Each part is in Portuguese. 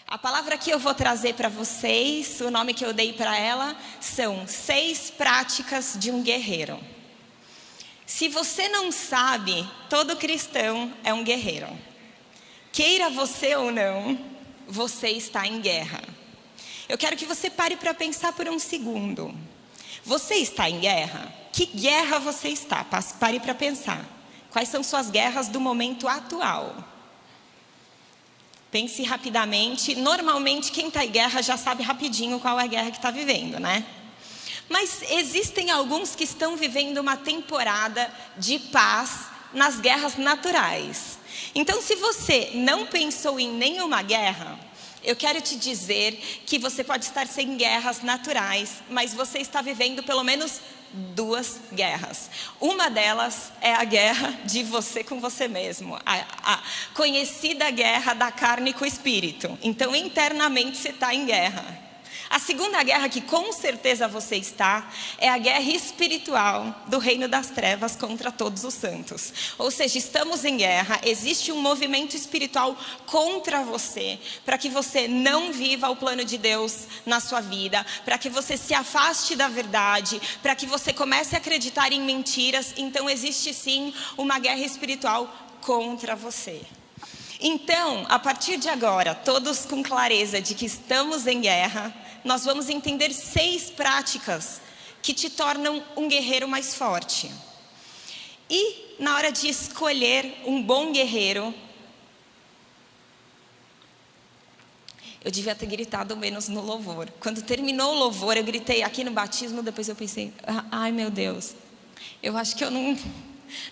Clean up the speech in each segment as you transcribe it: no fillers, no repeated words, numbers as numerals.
A palavra que eu vou trazer para vocês, o nome que eu dei para ela, são 6 práticas de um guerreiro. Se você não sabe, todo cristão é um guerreiro. Queira você ou não, você está em guerra. Eu quero que você pare para pensar por um segundo. Você está em guerra? Que guerra você está? Pare para pensar. Quais são suas guerras do momento atual? Pense rapidamente. Normalmente quem está em guerra já sabe rapidinho qual é a guerra que está vivendo, né? Mas existem alguns que estão vivendo uma temporada de paz nas guerras naturais. Então, se você não pensou em nenhuma guerra, eu quero te dizer que você pode estar sem guerras naturais, mas você está vivendo pelo menos 2 guerras. Uma delas é a guerra de você com você mesmo, a conhecida guerra da carne com o espírito. Então, internamente você está em guerra. A segunda guerra que com certeza você está é a guerra espiritual do reino das trevas contra todos os santos. Ou seja, estamos em guerra, existe um movimento espiritual contra você, para que você não viva o plano de Deus na sua vida, para que você se afaste da verdade, para que você comece a acreditar em mentiras. Então existe sim uma guerra espiritual contra você. Então, a partir de agora, todos com clareza de que estamos em guerra, nós vamos entender 6 práticas que te tornam um guerreiro mais forte. E na hora de escolher um bom guerreiro, eu devia ter gritado menos no louvor. Quando terminou o louvor, eu gritei aqui no batismo, depois eu pensei, ai meu Deus, eu acho que eu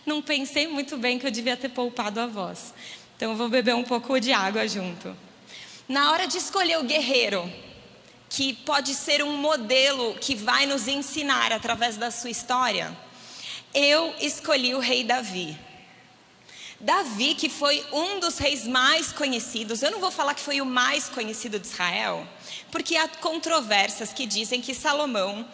não pensei muito bem, que eu devia ter poupado a voz. Então eu vou beber um pouco de água junto. Na hora de escolher o guerreiro, que pode ser um modelo que vai nos ensinar através da sua história, eu escolhi o rei Davi. Davi, que foi um dos reis mais conhecidos, eu não vou falar que foi o mais conhecido de Israel, porque há controvérsias que dizem que Salomão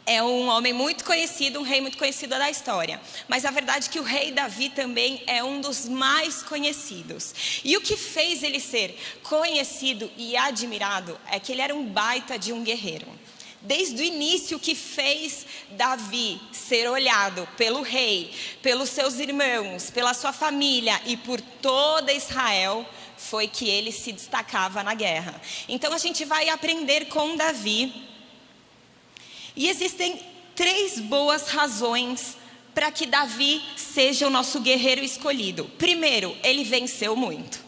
é um homem muito conhecido, um rei muito conhecido da história. Mas a verdade é que o rei Davi também é um dos mais conhecidos. E o que fez ele ser conhecido e admirado é que ele era um baita de um guerreiro. Desde o início, o que fez Davi ser olhado pelo rei, pelos seus irmãos, pela sua família e por toda Israel, foi que ele se destacava na guerra. Então a gente vai aprender com Davi. E existem 3 boas razões para que Davi seja o nosso guerreiro escolhido. Primeiro, ele venceu muito.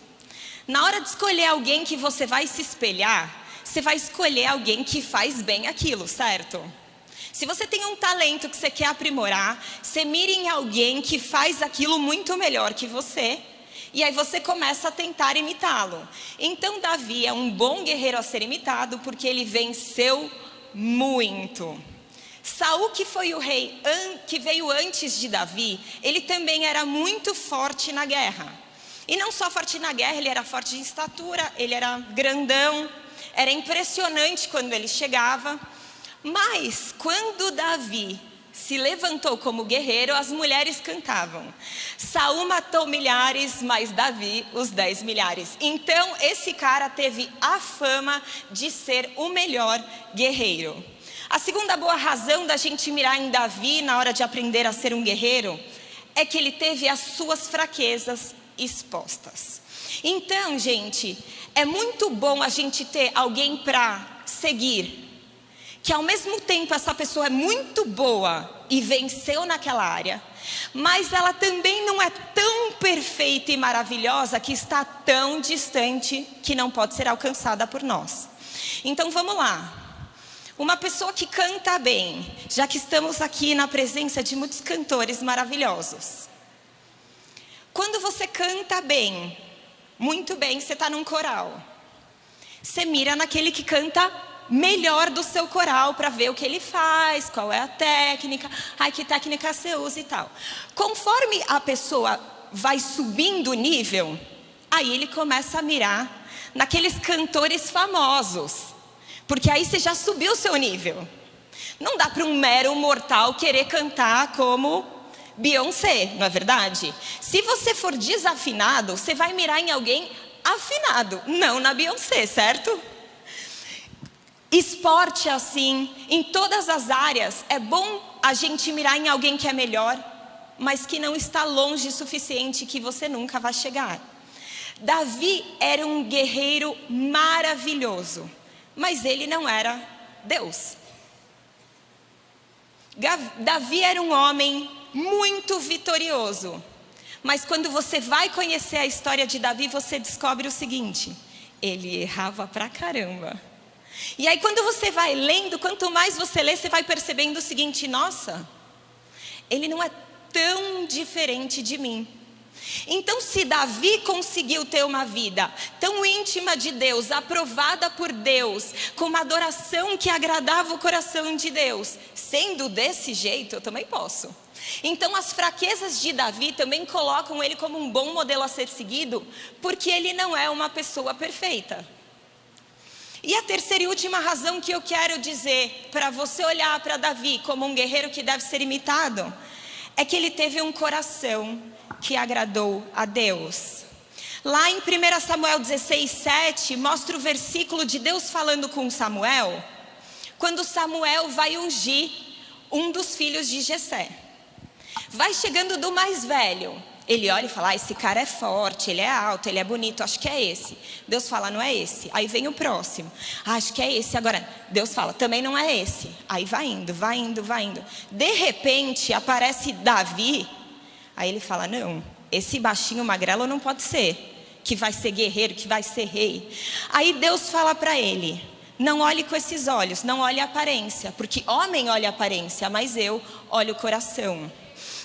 Na hora de escolher alguém que você vai se espelhar, você vai escolher alguém que faz bem aquilo, certo? Se você tem um talento que você quer aprimorar, você mira em alguém que faz aquilo muito melhor que você, e aí você começa a tentar imitá-lo. Então Davi é um bom guerreiro a ser imitado, porque ele venceu muito. Saul, que foi o rei que veio antes de Davi, ele também era muito forte na guerra. E não só forte na guerra, ele era forte em estatura, ele era grandão, era impressionante quando ele chegava. Mas quando Davi se levantou como guerreiro, as mulheres cantavam: Saul matou milhares, mas Davi os 10 milhares. Então esse cara teve a fama de ser o melhor guerreiro. A segunda boa razão da gente mirar em Davi na hora de aprender a ser um guerreiro é que ele teve as suas fraquezas expostas. Então, gente, é muito bom a gente ter alguém para seguir, que ao mesmo tempo essa pessoa é muito boa e venceu naquela área, mas ela também não é tão perfeita e maravilhosa que está tão distante que não pode ser alcançada por nós. Então vamos lá. Uma pessoa que canta bem, já que estamos aqui na presença de muitos cantores maravilhosos. Quando você canta bem, muito bem, você está num coral. Você mira naquele que canta melhor do seu coral para ver o que ele faz, qual é a técnica, que técnica você usa e tal. Conforme a pessoa vai subindo o nível, aí ele começa a mirar naqueles cantores famosos, porque aí você já subiu o seu nível. Não dá para um mero mortal querer cantar como Beyoncé, não é verdade? Se você for desafinado, você vai mirar em alguém afinado, não na Beyoncé, certo? Esporte assim, em todas as áreas, é bom a gente mirar em alguém que é melhor, mas que não está longe o suficiente, que você nunca vai chegar. Davi era um guerreiro maravilhoso, mas ele não era Deus. Davi era um homem muito vitorioso, mas quando você vai conhecer a história de Davi, você descobre o seguinte: ele errava pra caramba. E aí quando você vai lendo, quanto mais você lê, você vai percebendo o seguinte: nossa, ele não é tão diferente de mim. Então, se Davi conseguiu ter uma vida tão íntima de Deus, aprovada por Deus, com uma adoração que agradava o coração de Deus, sendo desse jeito, eu também posso. Então, as fraquezas de Davi também colocam ele como um bom modelo a ser seguido, porque ele não é uma pessoa perfeita. E a terceira e última razão que eu quero dizer, para você olhar para Davi como um guerreiro que deve ser imitado, é que ele teve um coração que agradou a Deus. Lá em 1 Samuel 16:7, mostra o versículo de Deus falando com Samuel, quando Samuel vai ungir um dos filhos de Jessé. Vai chegando do mais velho, ele olha e fala: esse cara é forte, ele é alto, ele é bonito, acho que é esse. Deus fala: não é esse. Aí vem o próximo: acho que é esse. Agora Deus fala: também não é esse. Aí vai indo, vai indo, vai indo. De repente aparece Davi. Aí ele fala: não, esse baixinho magrelo não pode ser, que vai ser guerreiro, que vai ser rei. Aí Deus fala para ele: não olhe com esses olhos, não olhe a aparência, porque homem olha a aparência, mas eu olho o coração.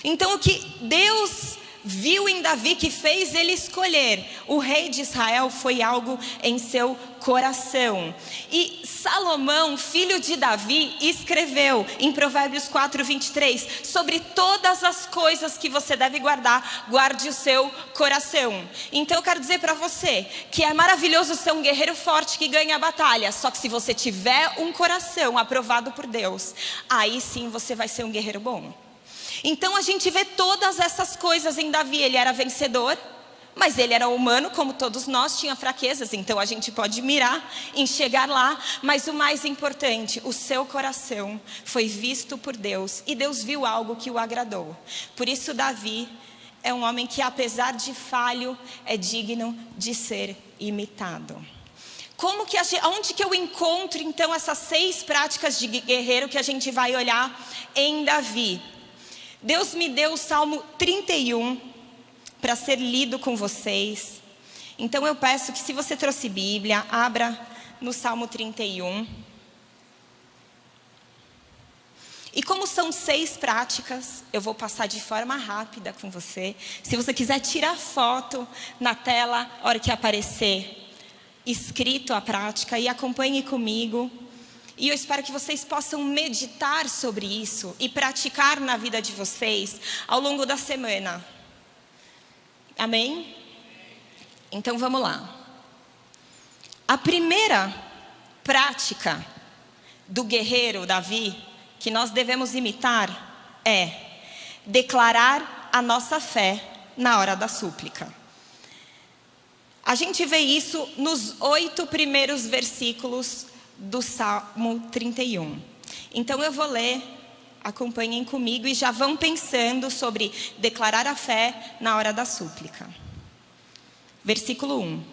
Então o que Deus viu em Davi, que fez ele escolher o rei de Israel, foi algo em seu coração. E Salomão, filho de Davi, escreveu em Provérbios 4:23, sobre todas as coisas que você deve guardar, guarde o seu coração. Então eu quero dizer para você que é maravilhoso ser um guerreiro forte que ganha a batalha, só que se você tiver um coração aprovado por Deus, aí sim você vai ser um guerreiro bom. Então a gente vê todas essas coisas em Davi. Ele era vencedor, mas ele era humano como todos nós, tinha fraquezas. Então a gente pode mirar em chegar lá, mas o mais importante, o seu coração foi visto por Deus, e Deus viu algo que o agradou. Por isso Davi é um homem que, apesar de falho, é digno de ser imitado. Onde que eu encontro então essas 6 práticas de guerreiro que a gente vai olhar em Davi? Deus me deu o Salmo 31 para ser lido com vocês. Então eu peço que, se você trouxe Bíblia, abra no Salmo 31. E como são 6 práticas, eu vou passar de forma rápida com você. Se você quiser tirar foto na tela, a hora que aparecer escrito a prática, e acompanhe comigo. E eu espero que vocês possam meditar sobre isso e praticar na vida de vocês ao longo da semana. Amém? Então vamos lá. A primeira prática do guerreiro Davi, que nós devemos imitar, é declarar a nossa fé na hora da súplica. A gente vê isso nos 8 primeiros versículos do Salmo 31. Então eu vou ler, acompanhem comigo e já vão pensando sobre declarar a fé na hora da súplica. Versículo 1.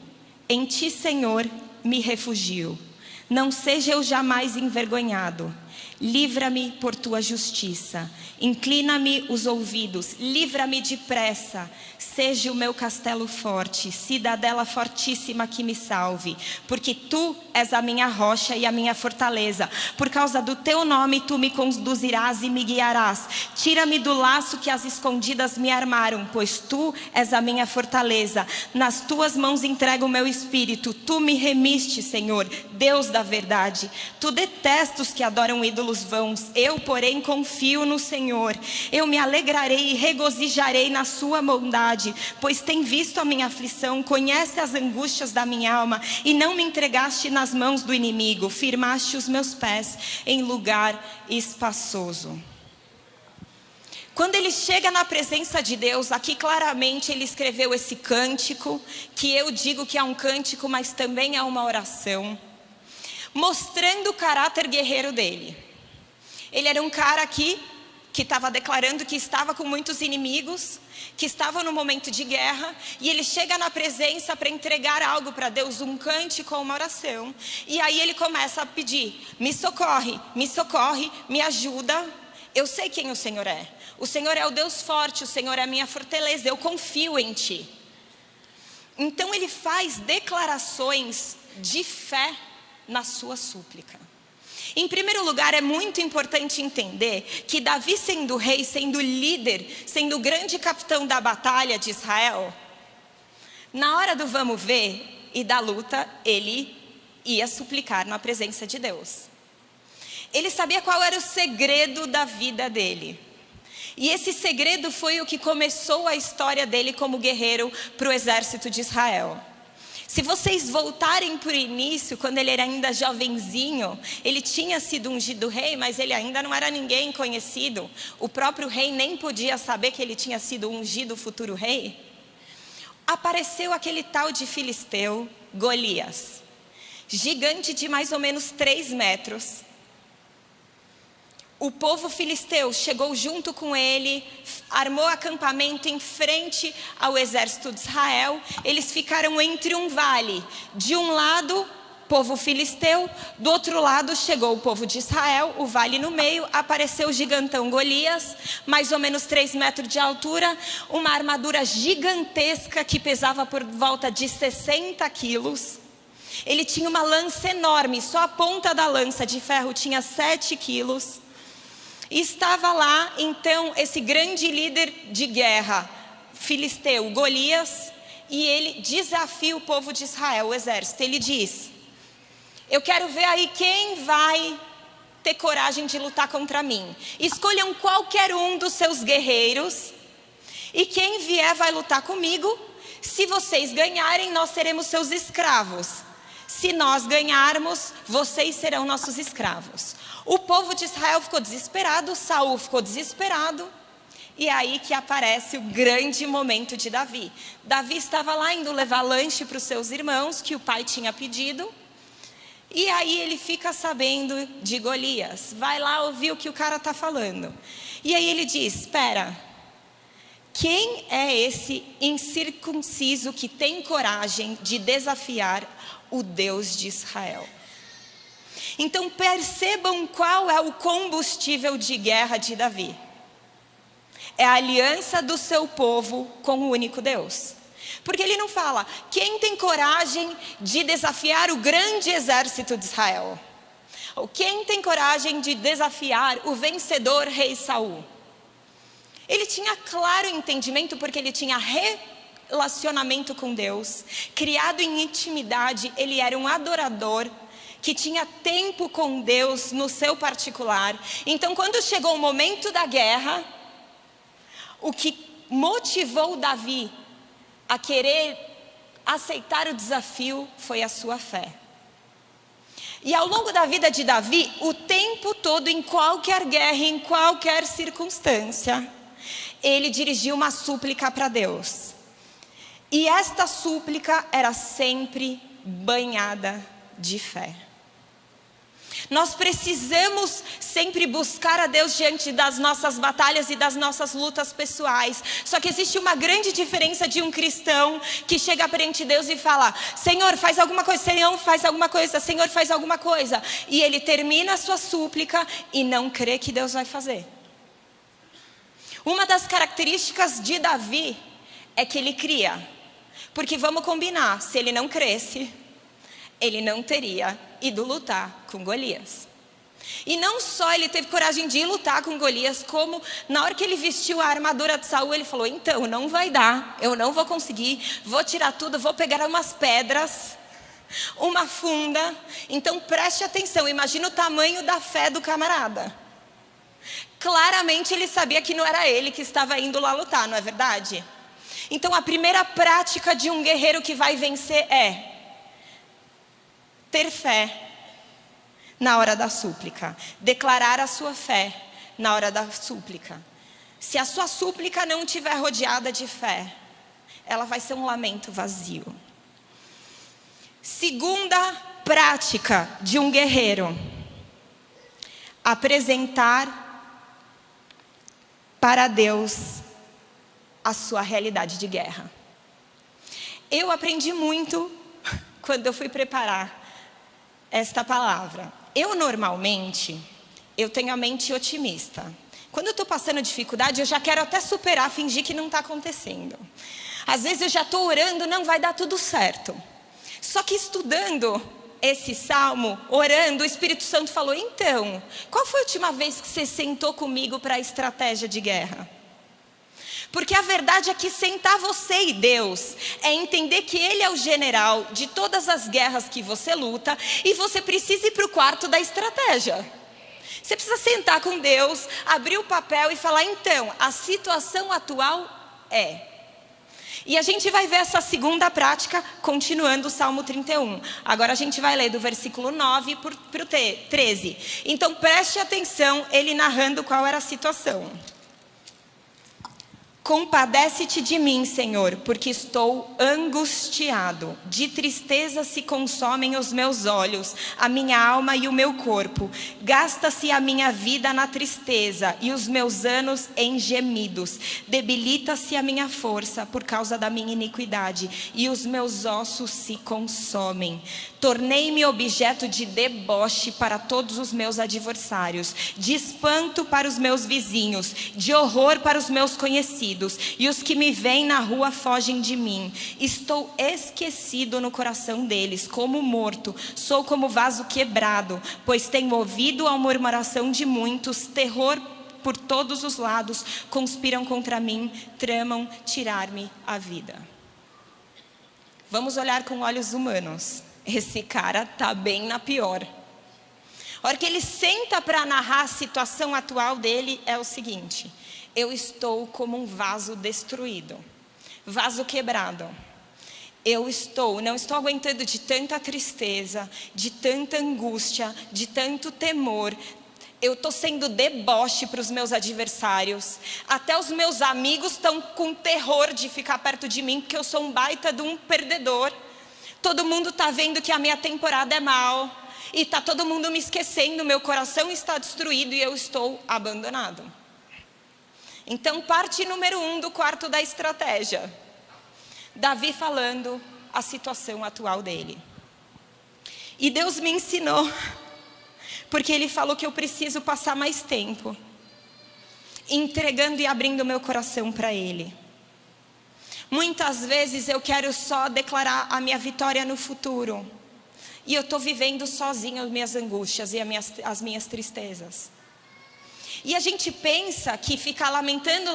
Em ti, Senhor, me refugio. Não seja eu jamais envergonhado. Livra-me por tua justiça. Inclina-me os ouvidos. Livra-me depressa. Seja o meu castelo forte, cidadela fortíssima que me salve. Porque tu és a minha rocha e a minha fortaleza. Por causa do teu nome tu me conduzirás e me guiarás. Tira-me do laço que as escondidas me armaram, pois tu és a minha fortaleza. Nas tuas mãos entrego o meu espírito. Tu me remiste, Senhor, Deus da verdade. Tu detestas os que adoram ídolos vãos. Eu, porém, confio no Senhor. Eu me alegrarei e regozijarei na sua bondade, pois tem visto a minha aflição, conhece as angústias da minha alma, e não me entregaste nas mãos do inimigo. Firmaste os meus pés em lugar espaçoso. Quando ele chega na presença de Deus, aqui claramente ele escreveu esse cântico, que eu digo que é um cântico, mas também é uma oração, mostrando o caráter guerreiro dele. Ele era um cara que estava declarando que estava com muitos inimigos, que estava no momento de guerra, e ele chega na presença para entregar algo para Deus, um cântico ou uma oração, e aí ele começa a pedir: me socorre, me ajuda, eu sei quem o Senhor é o Deus forte, o Senhor é a minha fortaleza, eu confio em Ti. Então ele faz declarações de fé na sua súplica. Em primeiro lugar, é muito importante entender que Davi, sendo rei, sendo líder, sendo o grande capitão da batalha de Israel, na hora do vamos ver e da luta, ele ia suplicar na presença de Deus. Ele sabia qual era o segredo da vida dele. E esse segredo foi o que começou a história dele como guerreiro para o exército de Israel. Se vocês voltarem para o início, quando ele era ainda jovenzinho, ele tinha sido ungido rei, mas ele ainda não era ninguém conhecido. O próprio rei nem podia saber que ele tinha sido ungido futuro rei. Apareceu aquele tal de filisteu, Golias, gigante de mais ou menos 3 metros. O povo filisteu chegou junto com ele, armou acampamento em frente ao exército de Israel. Eles ficaram entre um vale. De um lado, povo filisteu, do outro lado chegou o povo de Israel, o vale no meio, apareceu o gigantão Golias, mais ou menos 3 metros de altura, uma armadura gigantesca que pesava por volta de 60 quilos. Ele tinha uma lança enorme, só a ponta da lança de ferro tinha 7 quilos. E estava lá, então, esse grande líder de guerra, filisteu, Golias, e ele desafia o povo de Israel, o exército. Ele diz: eu quero ver aí quem vai ter coragem de lutar contra mim. Escolham qualquer um dos seus guerreiros, e quem vier vai lutar comigo. Se vocês ganharem, nós seremos seus escravos. Se nós ganharmos, vocês serão nossos escravos. O povo de Israel ficou desesperado, Saul ficou desesperado. E aí que aparece o grande momento de Davi. Davi estava lá indo levar lanche para os seus irmãos, que o pai tinha pedido. E aí ele fica sabendo de Golias. Vai lá ouvir o que o cara está falando. E aí ele diz: espera, quem é esse incircunciso que tem coragem de desafiar o Deus de Israel? Então percebam qual é o combustível de guerra de Davi. É a aliança do seu povo com o único Deus. Porque ele não fala: quem tem coragem de desafiar o grande exército de Israel? Ou quem tem coragem de desafiar o vencedor rei Saul? Ele tinha claro entendimento, porque ele tinha relacionamento com Deus, criado em intimidade. Ele era um adorador que tinha tempo com Deus no seu particular. Então, quando chegou o momento da guerra, o que motivou Davi a querer aceitar o desafio foi a sua fé. E ao longo da vida de Davi, o tempo todo, em qualquer guerra, em qualquer circunstância, ele dirigiu uma súplica para Deus. E esta súplica era sempre banhada de fé. Nós precisamos sempre buscar a Deus diante das nossas batalhas e das nossas lutas pessoais. Só que existe uma grande diferença de um cristão que chega perante Deus e fala: Senhor, faz alguma coisa, Senhor, faz alguma coisa, Senhor, faz alguma coisa. E ele termina a sua súplica e não crê que Deus vai fazer. Uma das características de Davi é que ele cria. Porque vamos combinar, se ele não cresce, ele não teria ido lutar com Golias. E não só ele teve coragem de ir lutar com Golias, como na hora que ele vestiu a armadura de Saul, ele falou: então, não vai dar, eu não vou conseguir, vou tirar tudo, vou pegar umas pedras, uma funda. Então preste atenção, imagina o tamanho da fé do camarada. Claramente ele sabia que não era ele que estava indo lá lutar, não é verdade? Então a primeira prática de um guerreiro que vai vencer é ter fé na hora da súplica. Declarar a sua fé na hora da súplica. Se a sua súplica não estiver rodeada de fé, ela vai ser um lamento vazio. Segunda prática de um guerreiro: apresentar para Deus a sua realidade de guerra. Eu aprendi muito quando eu fui preparar esta palavra. Eu normalmente, tenho a mente otimista. Quando eu estou passando dificuldade, eu já quero até superar, fingir que não está acontecendo. Às vezes eu já estou orando, não vai dar tudo certo. Só que estudando esse salmo, orando, o Espírito Santo falou: então, qual foi a última vez que você sentou comigo para a estratégia de guerra? Porque a verdade é que sentar você e Deus é entender que Ele é o general de todas as guerras que você luta e você precisa ir para o quarto da estratégia. Você precisa sentar com Deus, abrir o papel e falar: então, a situação atual é... E a gente vai ver essa segunda prática continuando o Salmo 31. Agora a gente vai ler do versículo 9 para o 13. Então preste atenção, ele narrando qual era a situação. Compadece-te de mim, Senhor, porque estou angustiado. De tristeza se consomem os meus olhos, a minha alma e o meu corpo. Gasta-se a minha vida na tristeza e os meus anos em gemidos. Debilita-se a minha força por causa da minha iniquidade e os meus ossos se consomem. Tornei-me objeto de deboche para todos os meus adversários, de espanto para os meus vizinhos, de horror para os meus conhecidos. E os que me veem na rua fogem de mim. Estou esquecido no coração deles, como morto. Sou como vaso quebrado, pois tenho ouvido a murmuração de muitos. Terror por todos os lados. Conspiram contra mim, tramam tirar-me a vida. Vamos olhar com olhos humanos. Esse cara tá bem na pior. A hora que ele senta para narrar a situação atual dele é o seguinte: eu estou como um vaso destruído, vaso quebrado. Não estou aguentando de tanta tristeza, de tanta angústia, de tanto temor. Eu estou sendo deboche para os meus adversários. Até os meus amigos estão com terror de ficar perto de mim, porque eu sou um baita de um perdedor. Todo mundo está vendo que a minha temporada é mal. E está todo mundo me esquecendo, meu coração está destruído e eu estou abandonado. Então, parte número 1 do quarto da estratégia. Davi falando a situação atual dele. E Deus me ensinou, porque Ele falou que eu preciso passar mais tempo entregando e abrindo meu coração para Ele. Muitas vezes eu quero só declarar a minha vitória no futuro. E eu estou vivendo sozinho as minhas angústias e as minhas tristezas. E a gente pensa que ficar lamentando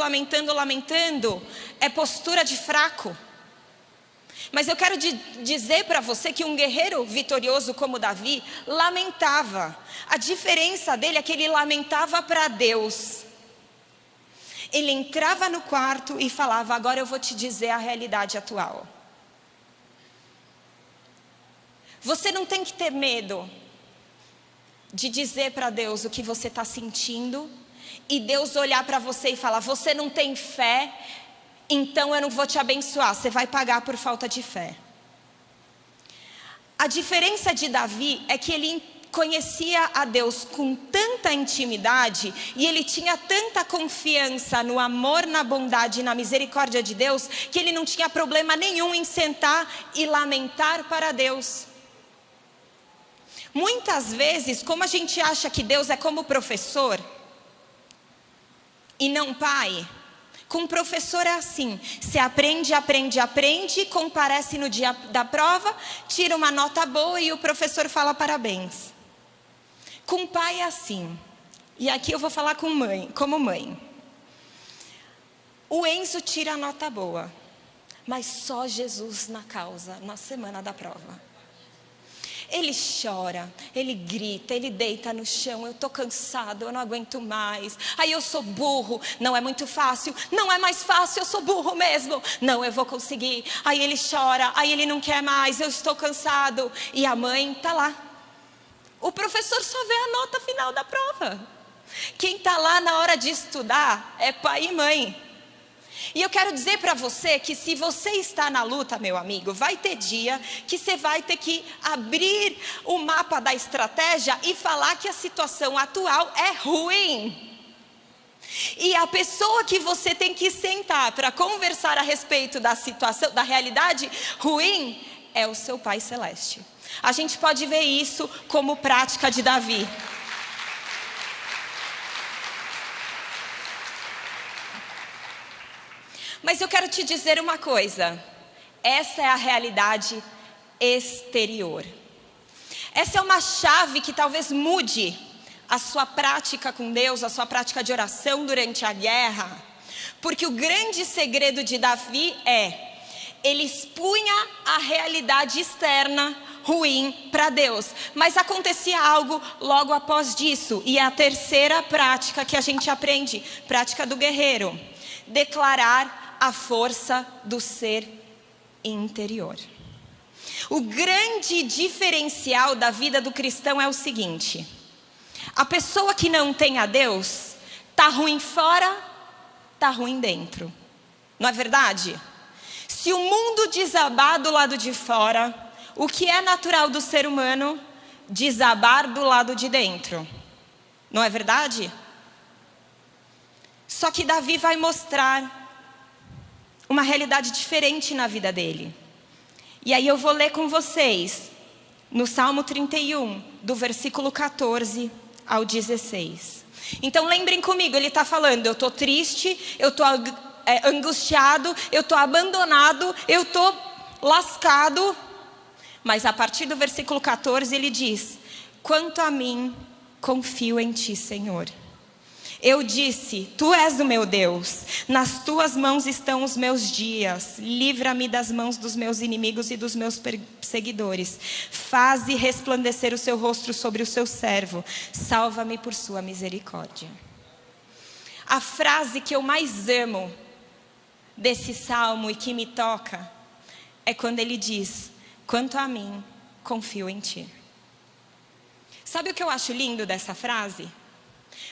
é postura de fraco. Mas eu quero dizer para você que um guerreiro vitorioso como Davi lamentava. A diferença dele é que ele lamentava para Deus. Ele entrava no quarto e falava: agora eu vou te dizer a realidade atual. Você não tem que ter medo de dizer para Deus o que você está sentindo e Deus olhar para você e falar: você não tem fé, então eu não vou te abençoar, você vai pagar por falta de fé. A diferença de Davi é que ele conhecia a Deus com tanta intimidade e ele tinha tanta confiança no amor, na bondade e na misericórdia de Deus, que ele não tinha problema nenhum em sentar e lamentar para Deus. Muitas vezes, como a gente acha que Deus é como professor e não pai, com professor é assim: você aprende, comparece no dia da prova, tira uma nota boa e o professor fala parabéns. Com pai é assim, e aqui eu vou falar como mãe. O Enzo tira a nota boa, mas só Jesus na causa, na semana da prova. Ele chora, ele grita, ele deita no chão: eu estou cansado, eu não aguento mais. Aí eu sou burro, não é muito fácil, não é mais fácil, eu sou burro mesmo. Não, eu vou conseguir. Aí ele chora, aí ele não quer mais, eu estou cansado. E a mãe está lá. O professor só vê a nota final da prova. Quem está lá na hora de estudar é pai e mãe. E eu quero dizer para você que se você está na luta, meu amigo, vai ter dia que você vai ter que abrir o mapa da estratégia e falar que a situação atual é ruim. E a pessoa que você tem que sentar para conversar a respeito da situação, da realidade ruim, é o seu Pai Celeste. A gente pode ver isso como prática de Davi. Mas eu quero te dizer uma coisa, essa é a realidade exterior. Essa é uma chave que talvez mude a sua prática com Deus, a sua prática de oração durante a guerra. Porque o grande segredo de Davi ele expunha a realidade externa ruim para Deus. Mas acontecia algo logo após disso. E é a terceira prática que a gente aprende, prática do guerreiro. Declarar a força do ser interior. O grande diferencial da vida do cristão é o seguinte: a pessoa que não tem a Deus, tá ruim fora, tá ruim dentro. Não é verdade? Se o mundo desabar do lado de fora, o que é natural do ser humano? Desabar do lado de dentro. Não é verdade? Só que Davi vai mostrar uma realidade diferente na vida dele. E aí eu vou ler com vocês no Salmo 31, do versículo 14 ao 16. Então lembrem comigo, ele está falando, eu estou triste, eu estou angustiado, eu estou abandonado, eu estou lascado. Mas a partir do versículo 14 ele diz: quanto a mim, confio em ti, Senhor. Eu disse, tu és o meu Deus, nas tuas mãos estão os meus dias, livra-me das mãos dos meus inimigos e dos meus perseguidores, faze resplandecer o seu rosto sobre o seu servo, salva-me por sua misericórdia. A frase que eu mais amo desse salmo e que me toca é quando ele diz, quanto a mim, confio em ti. Sabe o que eu acho lindo dessa frase?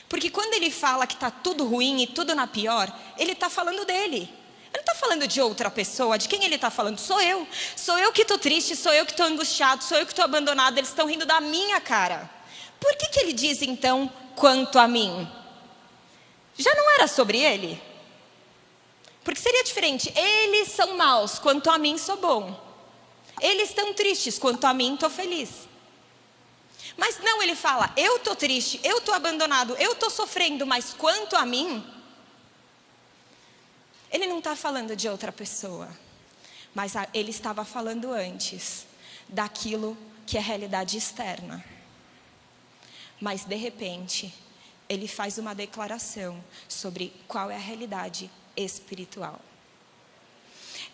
Porque quando ele fala que está tudo ruim e tudo na pior, ele está falando dele. Ele não está falando de outra pessoa. De quem ele está falando? Sou eu. Sou eu que estou triste, sou eu que estou angustiado, sou eu que estou abandonado. Eles estão rindo da minha cara. Por que ele diz então, quanto a mim? Já não era sobre ele? Porque seria diferente. Eles são maus, quanto a mim sou bom. Eles estão tristes, quanto a mim estou feliz. Mas não, ele fala, eu estou triste, eu estou abandonado, eu estou sofrendo, mas quanto a mim, ele não está falando de outra pessoa, mas ele estava falando antes daquilo que é realidade externa. Mas de repente, ele faz uma declaração sobre qual é a realidade espiritual.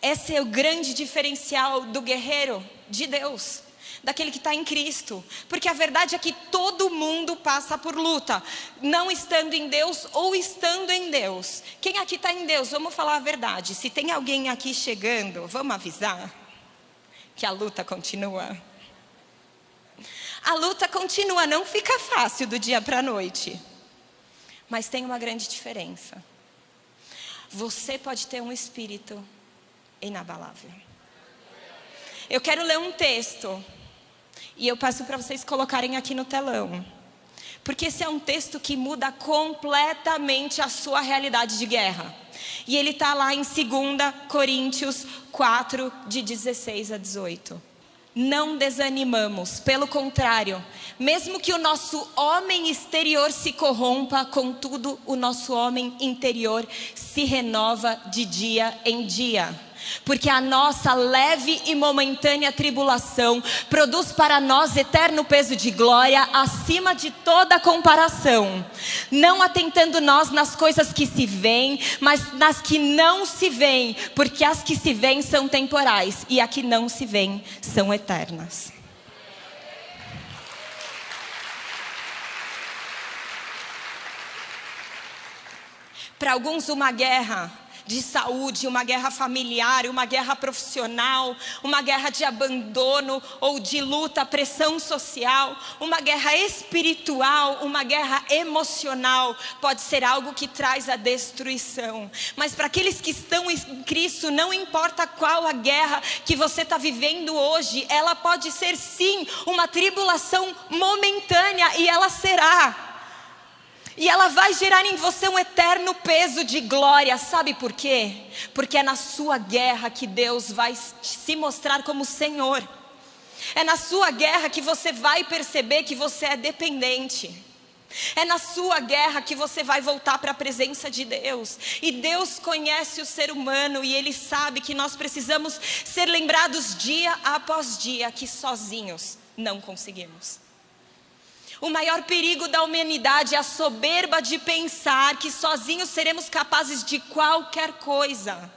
Esse é o grande diferencial do guerreiro de Deus, daquele que está em Cristo, porque a verdade é que todo mundo passa por luta, não estando em Deus ou estando em Deus. Quem aqui está em Deus, vamos falar a verdade, se tem alguém aqui chegando, vamos avisar que a luta continua. A luta continua, não fica fácil do dia para a noite, mas tem uma grande diferença. Você pode ter um espírito inabalável. Eu quero ler um texto e eu peço para vocês colocarem aqui no telão, porque esse é um texto que muda completamente a sua realidade de guerra. E ele está lá em 2 Coríntios 4, de 16 a 18. Não desanimamos, pelo contrário, mesmo que o nosso homem exterior se corrompa, contudo o nosso homem interior se renova de dia em dia. Porque a nossa leve e momentânea tribulação produz para nós eterno peso de glória acima de toda comparação. Não atentando nós nas coisas que se veem, mas nas que não se veem. Porque as que se veem são temporais e as que não se veem são eternas. Para alguns uma guerra de saúde, uma guerra familiar, uma guerra profissional, uma guerra de abandono ou de luta, pressão social, uma guerra espiritual, uma guerra emocional, pode ser algo que traz a destruição. Mas para aqueles que estão em Cristo, não importa qual a guerra que você está vivendo hoje, ela pode ser sim uma tribulação momentânea, e ela será. E ela vai gerar em você um eterno peso de glória. Sabe por quê? Porque é na sua guerra que Deus vai se mostrar como Senhor. É na sua guerra que você vai perceber que você é dependente. É na sua guerra que você vai voltar para a presença de Deus. E Deus conhece o ser humano e Ele sabe que nós precisamos ser lembrados dia após dia que sozinhos não conseguimos. O maior perigo da humanidade é a soberba de pensar que sozinhos seremos capazes de qualquer coisa.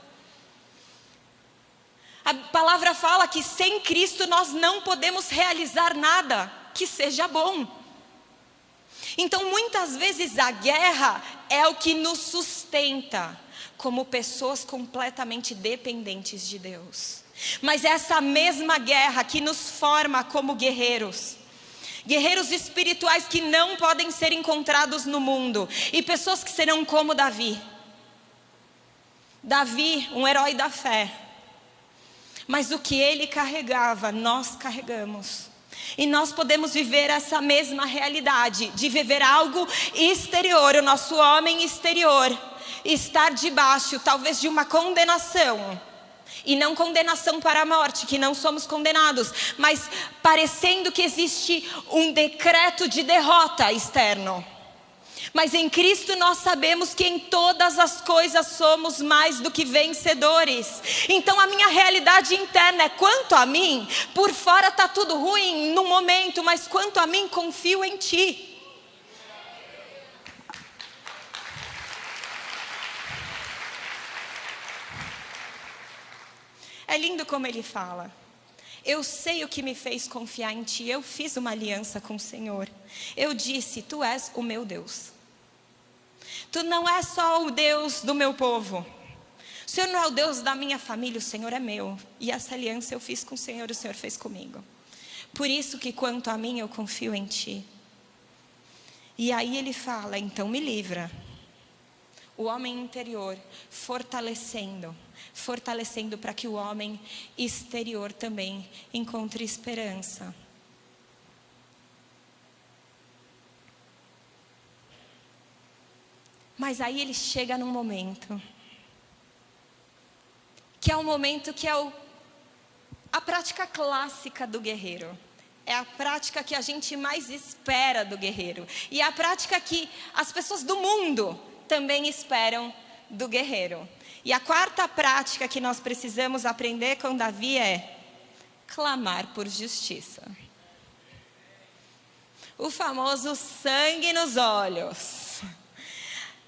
A palavra fala que sem Cristo nós não podemos realizar nada que seja bom. Então muitas vezes a guerra é o que nos sustenta como pessoas completamente dependentes de Deus. Mas é essa mesma guerra que nos forma como guerreiros. Guerreiros espirituais que não podem ser encontrados no mundo. E pessoas que serão como Davi. Davi, um herói da fé. Mas o que ele carregava, nós carregamos. E nós podemos viver essa mesma realidade. De viver algo exterior, o nosso homem exterior. Estar debaixo, talvez, de uma condenação. E não condenação para a morte, que não somos condenados, mas parecendo que existe um decreto de derrota externo. Mas em Cristo nós sabemos que em todas as coisas somos mais do que vencedores. Então a minha realidade interna é: quanto a mim, por fora está tudo ruim no momento, mas quanto a mim, confio em Ti. É lindo como ele fala. Eu sei o que me fez confiar em Ti. Eu fiz uma aliança com o Senhor. Eu disse: Tu és o meu Deus. Tu não és só o Deus do meu povo. O Senhor não é o Deus da minha família. O Senhor é meu. E essa aliança eu fiz com o Senhor fez comigo. Por isso que quanto a mim eu confio em Ti. E aí ele fala: então me livra. O homem interior fortalecendo para que o homem exterior também encontre esperança. Mas aí ele chega num momento, que é um momento que é a prática clássica do guerreiro. É a prática que a gente mais espera do guerreiro. E é a prática que as pessoas do mundo também esperam do guerreiro. E a quarta prática que nós precisamos aprender com Davi é clamar por justiça. O famoso sangue nos olhos.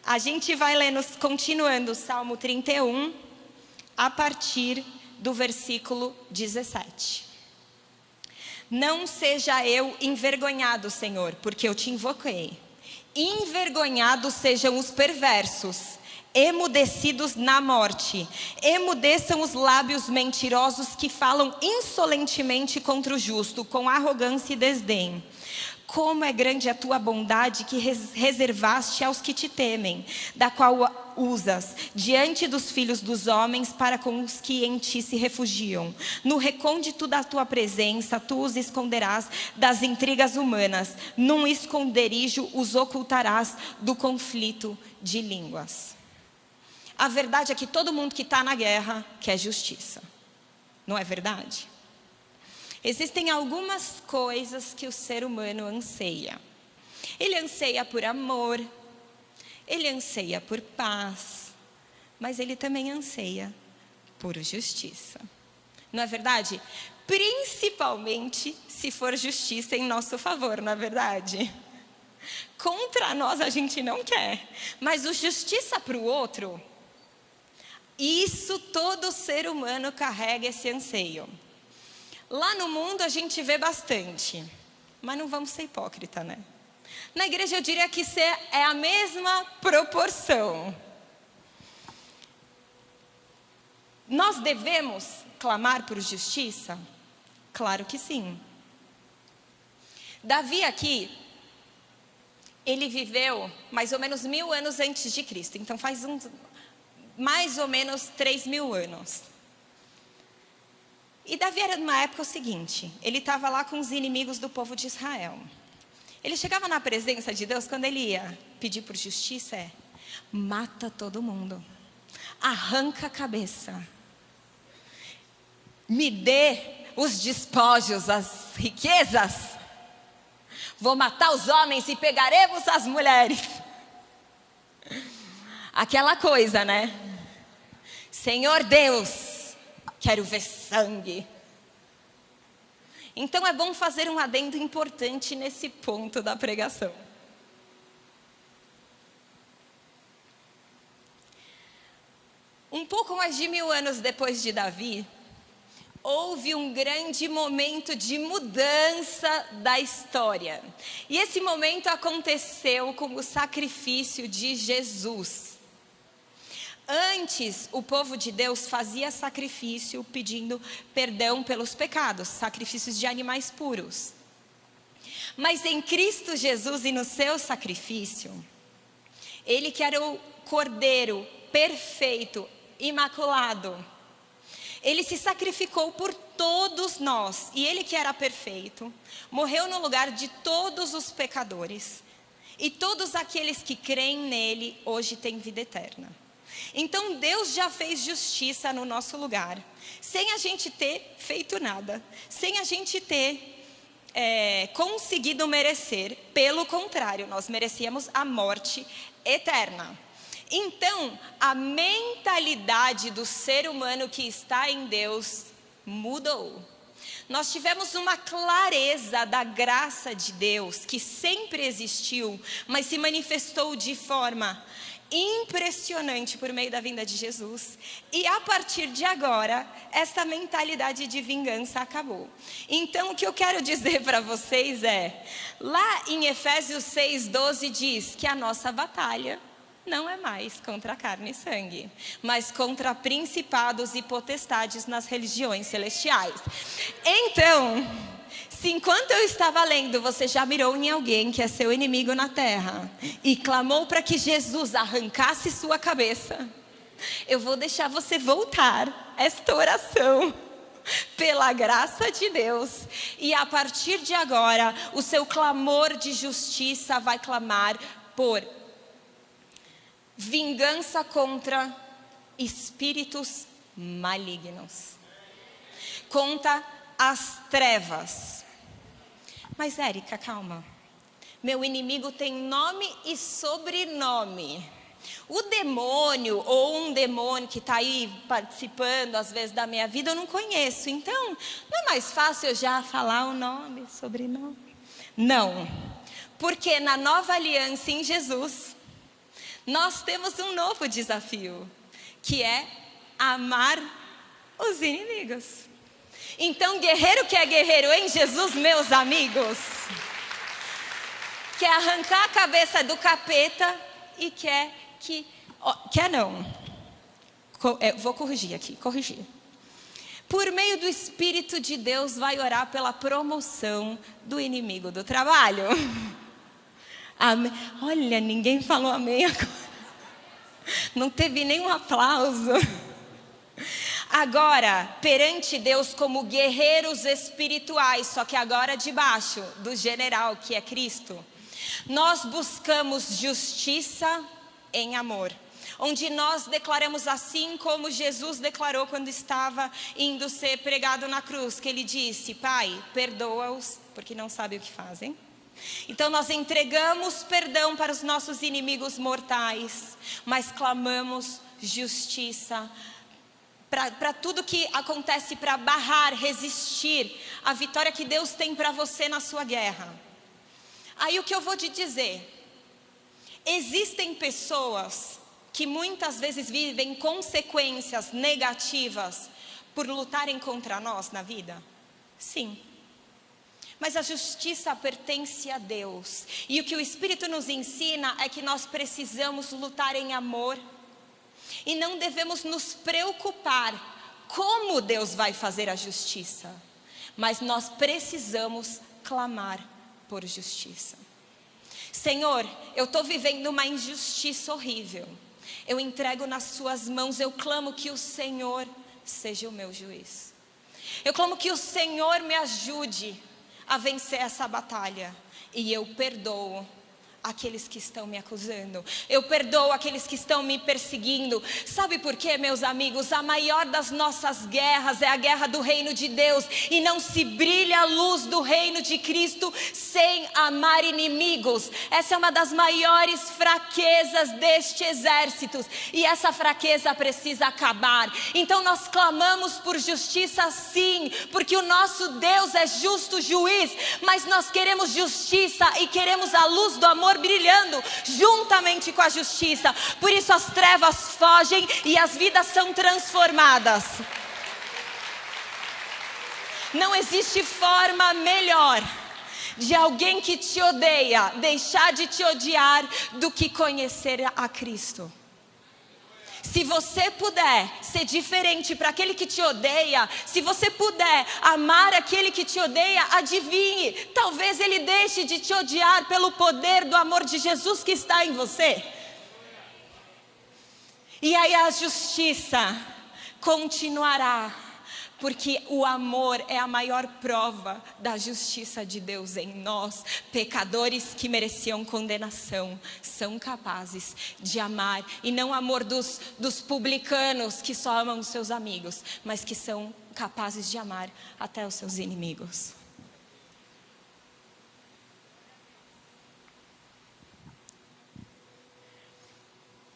A gente vai lendo, continuando o Salmo 31, a partir do versículo 17. Não seja eu envergonhado, Senhor, porque eu te invoquei. Envergonhados sejam os perversos, emudecidos na morte. Emudeçam os lábios mentirosos que falam insolentemente contra o justo, com arrogância e desdém. Como é grande a tua bondade que reservaste aos que te temem, da qual usas diante dos filhos dos homens para com os que em ti se refugiam. No recôndito da tua presença, tu os esconderás das intrigas humanas. Num esconderijo os ocultarás do conflito de línguas. A verdade é que todo mundo que está na guerra quer justiça. Não é verdade? Existem algumas coisas que o ser humano anseia. Ele anseia por amor, ele anseia por paz, mas ele também anseia por justiça. Não é verdade? Principalmente se for justiça em nosso favor, não é verdade? Contra nós a gente não quer, mas o justiça para o outro, isso todo ser humano carrega esse anseio. Lá no mundo a gente vê bastante, mas não vamos ser hipócrita, né? Na igreja eu diria que é a mesma proporção. Nós devemos clamar por justiça? Claro que sim. Davi aqui, ele viveu mais ou menos 1000 anos antes de Cristo. Então faz mais ou menos 3000 anos. E Davi era numa época o seguinte, ele estava lá com os inimigos do povo de Israel. Ele chegava na presença de Deus, quando ele ia pedir por justiça, mata todo mundo, arranca a cabeça, me dê os despojos, as riquezas, vou matar os homens e pegaremos as mulheres. Aquela coisa, né? Senhor Deus, quero ver sangue. Então é bom fazer um adendo importante nesse ponto da pregação. Um pouco mais de 1000 anos depois de Davi, houve um grande momento de mudança da história. E esse momento aconteceu com o sacrifício de Jesus. Antes, o povo de Deus fazia sacrifício pedindo perdão pelos pecados, sacrifícios de animais puros. Mas em Cristo Jesus e no seu sacrifício, Ele que era o Cordeiro perfeito, imaculado, Ele se sacrificou por todos nós, e Ele que era perfeito, morreu no lugar de todos os pecadores, e todos aqueles que creem nele hoje têm vida eterna. Então Deus já fez justiça no nosso lugar, sem a gente ter feito nada, sem a gente ter conseguido merecer. Pelo contrário, nós merecíamos a morte eterna. Então, a mentalidade do ser humano que está em Deus mudou. Nós tivemos uma clareza da graça de Deus, que sempre existiu, mas se manifestou de forma impressionante por meio da vinda de Jesus. E a partir de agora, essa mentalidade de vingança acabou. Então o que eu quero dizer para vocês lá em Efésios 6:12 diz que a nossa batalha não é mais contra carne e sangue, mas contra principados e potestades nas religiões celestiais. Então, se enquanto eu estava lendo, você já mirou em alguém que é seu inimigo na terra e clamou para que Jesus arrancasse sua cabeça, eu vou deixar você voltar esta oração pela graça de Deus, e a partir de agora o seu clamor de justiça vai clamar por vingança contra espíritos malignos, contra as trevas. Mas Érica, calma. Meu inimigo tem nome e sobrenome. O demônio, ou um demônio que está aí participando às vezes da minha vida, eu não conheço. Então, não é mais fácil eu já falar o nome, sobrenome? Não. Porque na nova aliança em Jesus, nós temos um novo desafio, que é amar os inimigos. Então, guerreiro que é guerreiro em Jesus, meus amigos, quer arrancar a cabeça do capeta e vou corrigir aqui, por meio do Espírito de Deus, vai orar pela promoção do inimigo do trabalho. Amém. Olha, ninguém falou amém agora. Não teve nenhum aplauso. Agora, perante Deus como guerreiros espirituais, só que agora debaixo do general que é Cristo, nós buscamos justiça em amor, onde nós declaramos assim como Jesus declarou quando estava indo ser pregado na cruz, que ele disse: Pai, perdoa-os, porque não sabem o que fazem. Então nós entregamos perdão para os nossos inimigos mortais, mas clamamos justiça para tudo que acontece, para barrar, resistir a vitória que Deus tem para você na sua guerra. Aí o que eu vou te dizer, existem pessoas que muitas vezes vivem consequências negativas por lutarem contra nós na vida? Sim. Mas a justiça pertence a Deus. E o que o Espírito nos ensina é que nós precisamos lutar em amor. E não devemos nos preocupar como Deus vai fazer a justiça, mas nós precisamos clamar por justiça. Senhor, eu estou vivendo uma injustiça horrível. Eu entrego nas suas mãos, eu clamo que o Senhor seja o meu juiz. Eu clamo que o Senhor me ajude a vencer essa batalha. E eu perdoo aqueles que estão me acusando. Eu perdoo aqueles que estão me perseguindo. Sabe por quê, meus amigos? A maior das nossas guerras é a guerra do reino de Deus. E não se brilha a luz do reino de Cristo sem amar inimigos. Essa é uma das maiores fraquezas deste exército. E essa fraqueza precisa acabar. Então nós clamamos por justiça, sim, porque o nosso Deus é justo juiz. Mas nós queremos justiça e queremos a luz do amor brilhando juntamente com a justiça. Por isso as trevas fogem e as vidas são transformadas. Não existe forma melhor de alguém que te odeia deixar de te odiar do que conhecer a Cristo. Se você puder ser diferente para aquele que te odeia, se você puder amar aquele que te odeia, adivinhe, talvez ele deixe de te odiar pelo poder do amor de Jesus que está em você. E aí a justiça continuará, porque o amor é a maior prova da justiça de Deus em nós. Pecadores que mereciam condenação são capazes de amar, e não amor dos publicanos que só amam os seus amigos, mas que são capazes de amar até os seus inimigos.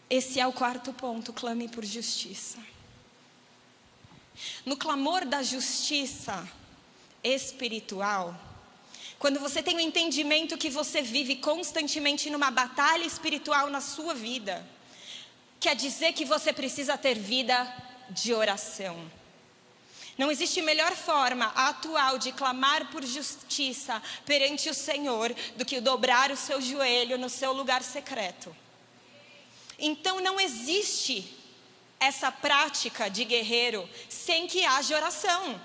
Esse é o quarto ponto: clame por justiça. No clamor da justiça espiritual, quando você tem o entendimento que você vive constantemente numa batalha espiritual na sua vida, quer dizer que você precisa ter vida de oração. Não existe melhor forma atual de clamar por justiça perante o Senhor do que dobrar o seu joelho no seu lugar secreto. Então não existe essa prática de guerreiro sem que haja oração.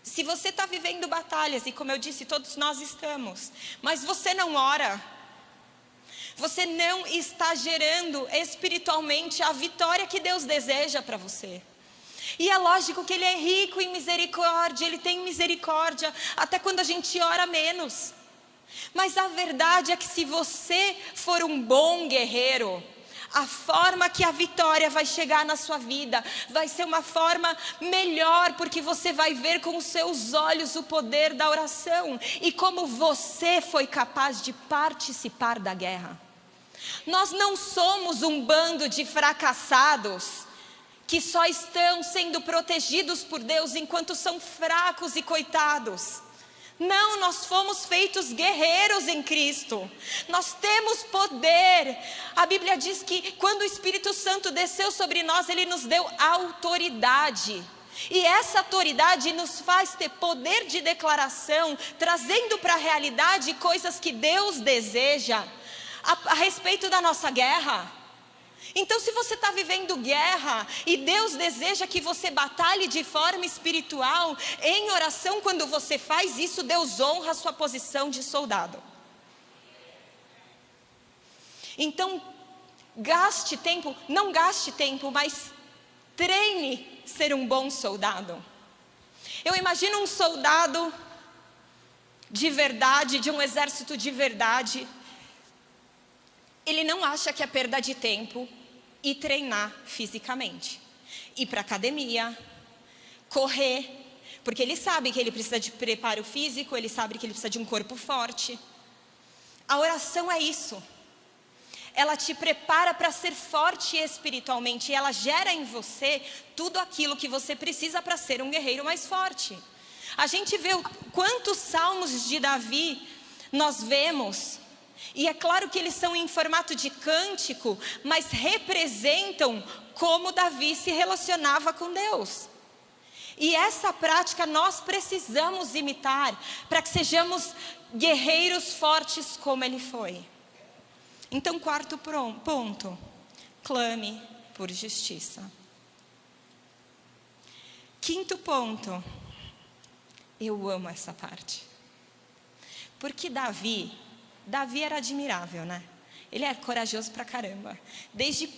Se você está vivendo batalhas, e como eu disse, todos nós estamos, mas você não ora, você não está gerando espiritualmente a vitória que Deus deseja para você. E é lógico que Ele é rico em misericórdia, Ele tem misericórdia até quando a gente ora menos. Mas a verdade é que se você for um bom guerreiro, a forma que a vitória vai chegar na sua vida vai ser uma forma melhor, porque você vai ver com os seus olhos o poder da oração e como você foi capaz de participar da guerra. Nós não somos um bando de fracassados que só estão sendo protegidos por Deus enquanto são fracos e coitados. Não, nós fomos feitos guerreiros em Cristo. Nós temos poder. A Bíblia diz que quando o Espírito Santo desceu sobre nós, Ele nos deu autoridade. E essa autoridade nos faz ter poder de declaração, trazendo para a realidade coisas que Deus deseja a respeito da nossa guerra. Então, se você está vivendo guerra e Deus deseja que você batalhe de forma espiritual, em oração, quando você faz isso, Deus honra a sua posição de soldado. Então, não gaste tempo, mas treine ser um bom soldado. Eu imagino um soldado de verdade, de um exército de verdade. Ele não acha que é perda de tempo e treinar fisicamente, ir para a academia, correr, porque ele sabe que ele precisa de preparo físico, ele sabe que ele precisa de um corpo forte. A oração é isso. Ela te prepara para ser forte espiritualmente, e ela gera em você tudo aquilo que você precisa para ser um guerreiro mais forte. A gente vê quantos salmos de Davi nós vemos. E é claro que eles são em formato de cântico, mas representam como Davi se relacionava com Deus. E essa prática nós precisamos imitar, para que sejamos guerreiros fortes como ele foi. Então, quarto ponto, clame por justiça. Quinto ponto. Eu amo essa parte. Porque Davi era admirável, né? Ele era corajoso pra caramba. Desde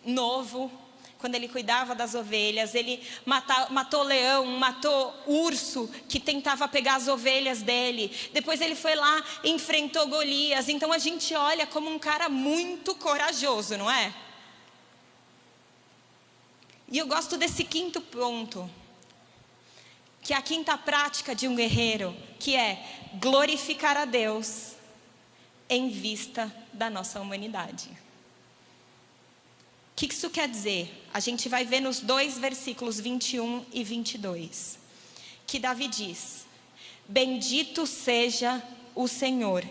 novo, quando ele cuidava das ovelhas, ele matou leão, matou urso que tentava pegar as ovelhas dele. Depois ele foi lá e enfrentou Golias. Então a gente olha como um cara muito corajoso, não é? E eu gosto desse quinto ponto, que é a quinta prática de um guerreiro, que é glorificar a Deus em vista da nossa humanidade. O que isso quer dizer? A gente vai ver nos 2 versículos 21 e 22, que Davi diz: bendito seja o Senhor,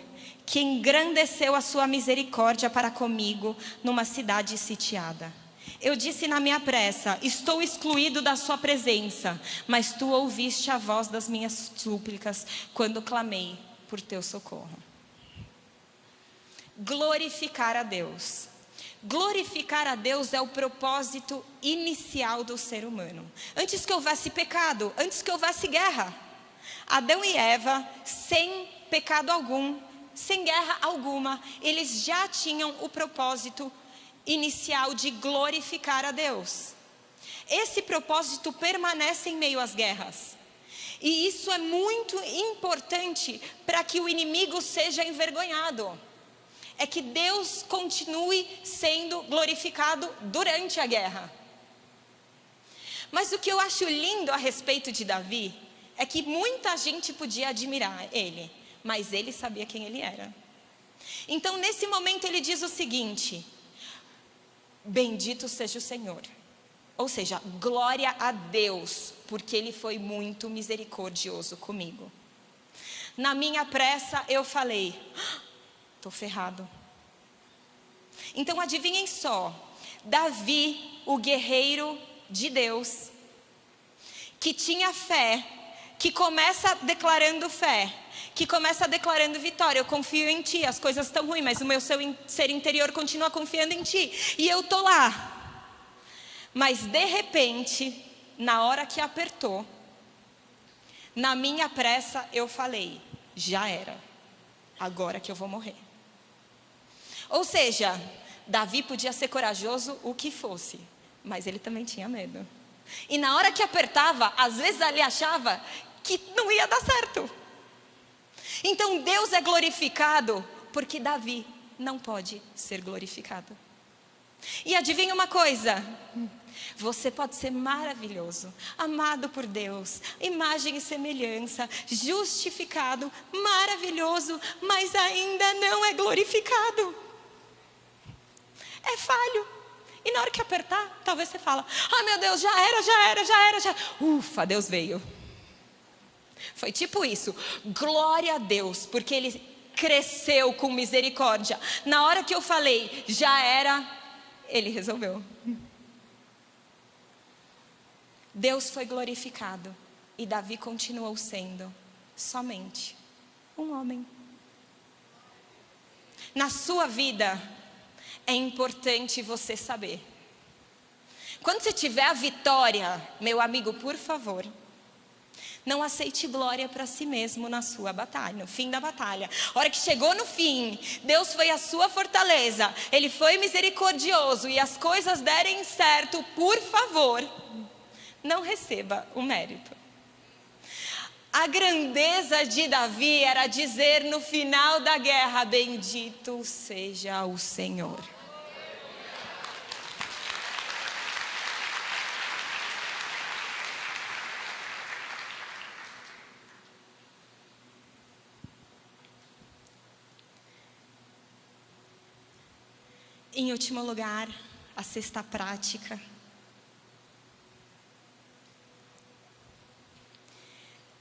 que engrandeceu a sua misericórdia para comigo numa cidade sitiada. Eu disse na minha pressa: estou excluído da sua presença, mas tu ouviste a voz das minhas súplicas quando clamei por teu socorro. Glorificar a Deus. Glorificar a Deus é o propósito inicial do ser humano. Antes que houvesse pecado, antes que houvesse guerra, Adão e Eva, sem pecado algum, sem guerra alguma, eles já tinham o propósito inicial de glorificar a Deus. Esse propósito permanece em meio às guerras. E isso é muito importante para que o inimigo seja envergonhado. É que Deus continue sendo glorificado durante a guerra. Mas o que eu acho lindo a respeito de Davi é que muita gente podia admirar ele, mas ele sabia quem ele era. Então nesse momento ele diz o seguinte: bendito seja o Senhor. Ou seja, glória a Deus, porque Ele foi muito misericordioso comigo. Na minha pressa eu falei: estou ferrado. Então adivinhem só, Davi, o guerreiro de Deus, que tinha fé, que começa declarando fé, que começa declarando vitória. Eu confio em ti, as coisas estão ruins, mas o meu ser interior continua confiando em ti. E eu estou lá. Mas de repente, na hora que apertou, na minha pressa eu falei: já era, agora que eu vou morrer. Ou seja, Davi podia ser corajoso o que fosse, mas ele também tinha medo. E na hora que apertava, às vezes ele achava que não ia dar certo. Então Deus é glorificado porque Davi não pode ser glorificado. E adivinha uma coisa? Você pode ser maravilhoso, amado por Deus, imagem e semelhança, justificado, maravilhoso, mas ainda não é glorificado. É falho. E na hora que apertar, talvez você fala: ai meu Deus, já era. Ufa, Deus veio. Foi tipo isso. Glória a Deus, porque Ele cresceu com misericórdia. Na hora que eu falei, já era, Ele resolveu. Deus foi glorificado e Davi continuou sendo somente um homem. Na sua vida, é importante você saber. Quando você tiver a vitória, meu amigo, por favor, não aceite glória para si mesmo na sua batalha, no fim da batalha. A hora que chegou no fim, Deus foi a sua fortaleza, Ele foi misericordioso e as coisas derem certo, por favor, não receba o mérito. A grandeza de Davi era dizer no final da guerra: bendito seja o Senhor. Em último lugar, a sexta prática.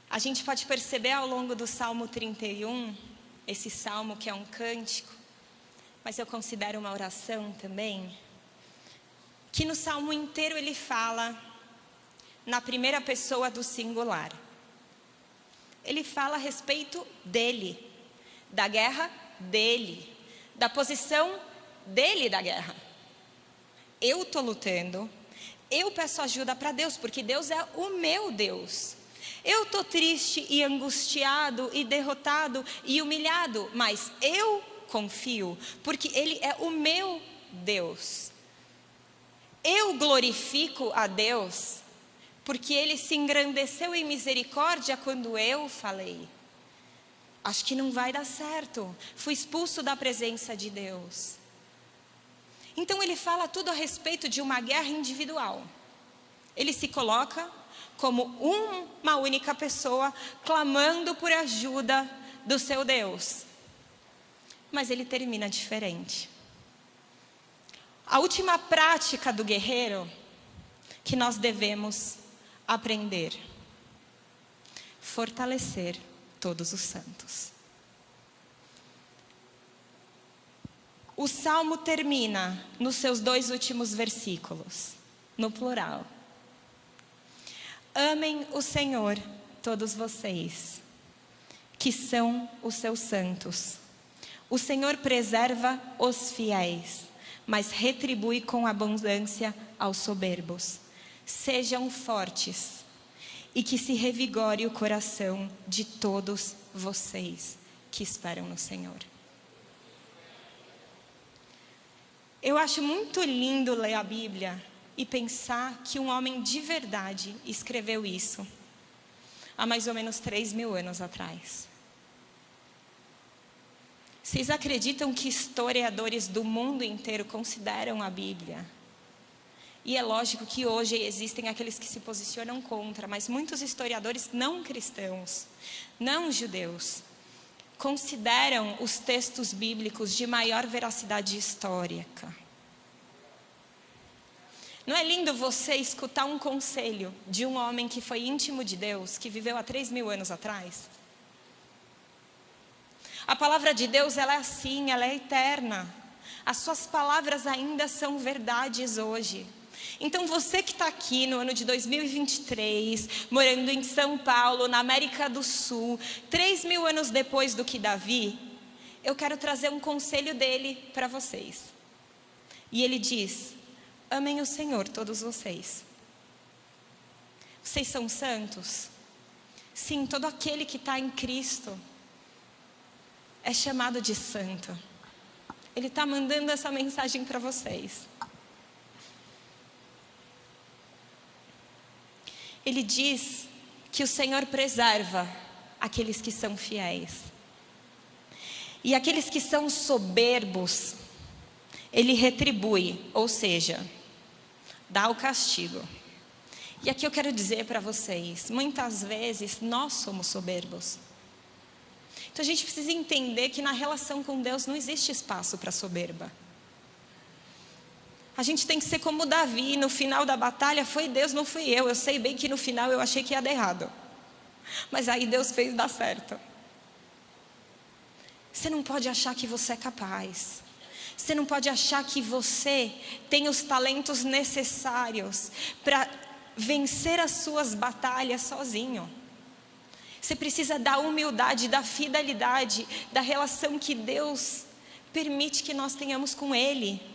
A gente pode perceber ao longo do Salmo 31, esse salmo que é um cântico, mas eu considero uma oração também, que no salmo inteiro ele fala na primeira pessoa do singular. Ele fala a respeito dele, da guerra dele, da posição dele da guerra. Eu estou lutando, eu peço ajuda para Deus, porque Deus é o meu Deus. Eu estou triste e angustiado e derrotado e humilhado, mas eu confio, porque Ele é o meu Deus. Eu glorifico a Deus, porque Ele se engrandeceu em misericórdia quando eu falei: acho que não vai dar certo, fui expulso da presença de Deus. Então ele fala tudo a respeito de uma guerra individual. Ele se coloca como uma única pessoa, clamando por ajuda do seu Deus. Mas ele termina diferente. A última prática do guerreiro que nós devemos aprender: fortalecer todos os santos. O Salmo termina nos seus 2 últimos versículos, no plural: amem o Senhor todos vocês, que são os seus santos. O Senhor preserva os fiéis, mas retribui com abundância aos soberbos. Sejam fortes, e que se revigore o coração de todos vocês que esperam no Senhor. Eu acho muito lindo ler a Bíblia e pensar que um homem de verdade escreveu isso há mais ou menos 3.000 anos atrás. Vocês acreditam que historiadores do mundo inteiro consideram a Bíblia? E é lógico que hoje existem aqueles que se posicionam contra, mas muitos historiadores não cristãos, não judeus, consideram os textos bíblicos de maior veracidade histórica. Não é lindo você escutar um conselho de um homem que foi íntimo de Deus, que viveu há 3.000 anos atrás? A palavra de Deus, ela é assim, ela é eterna. As suas palavras ainda são verdades hoje. Então você que está aqui no ano de 2023, morando em São Paulo, na América do Sul, 3.000 anos depois do que Davi, eu quero trazer um conselho dele para vocês. E ele diz: amem o Senhor todos vocês. Vocês são santos? Sim, todo aquele que está em Cristo é chamado de santo. Ele está mandando essa mensagem para vocês. Ele diz que o Senhor preserva aqueles que são fiéis. E aqueles que são soberbos, Ele retribui, ou seja, dá o castigo. E aqui eu quero dizer para vocês, muitas vezes nós somos soberbos. Então a gente precisa entender que na relação com Deus não existe espaço para soberba. A gente tem que ser como Davi, no final da batalha foi Deus, não fui eu. Eu sei bem que no final eu achei que ia dar errado, mas aí Deus fez dar certo. Você não pode achar que você é capaz. Você não pode achar que você tem os talentos necessários para vencer as suas batalhas sozinho. Você precisa da humildade, da fidelidade, da relação que Deus permite que nós tenhamos com Ele.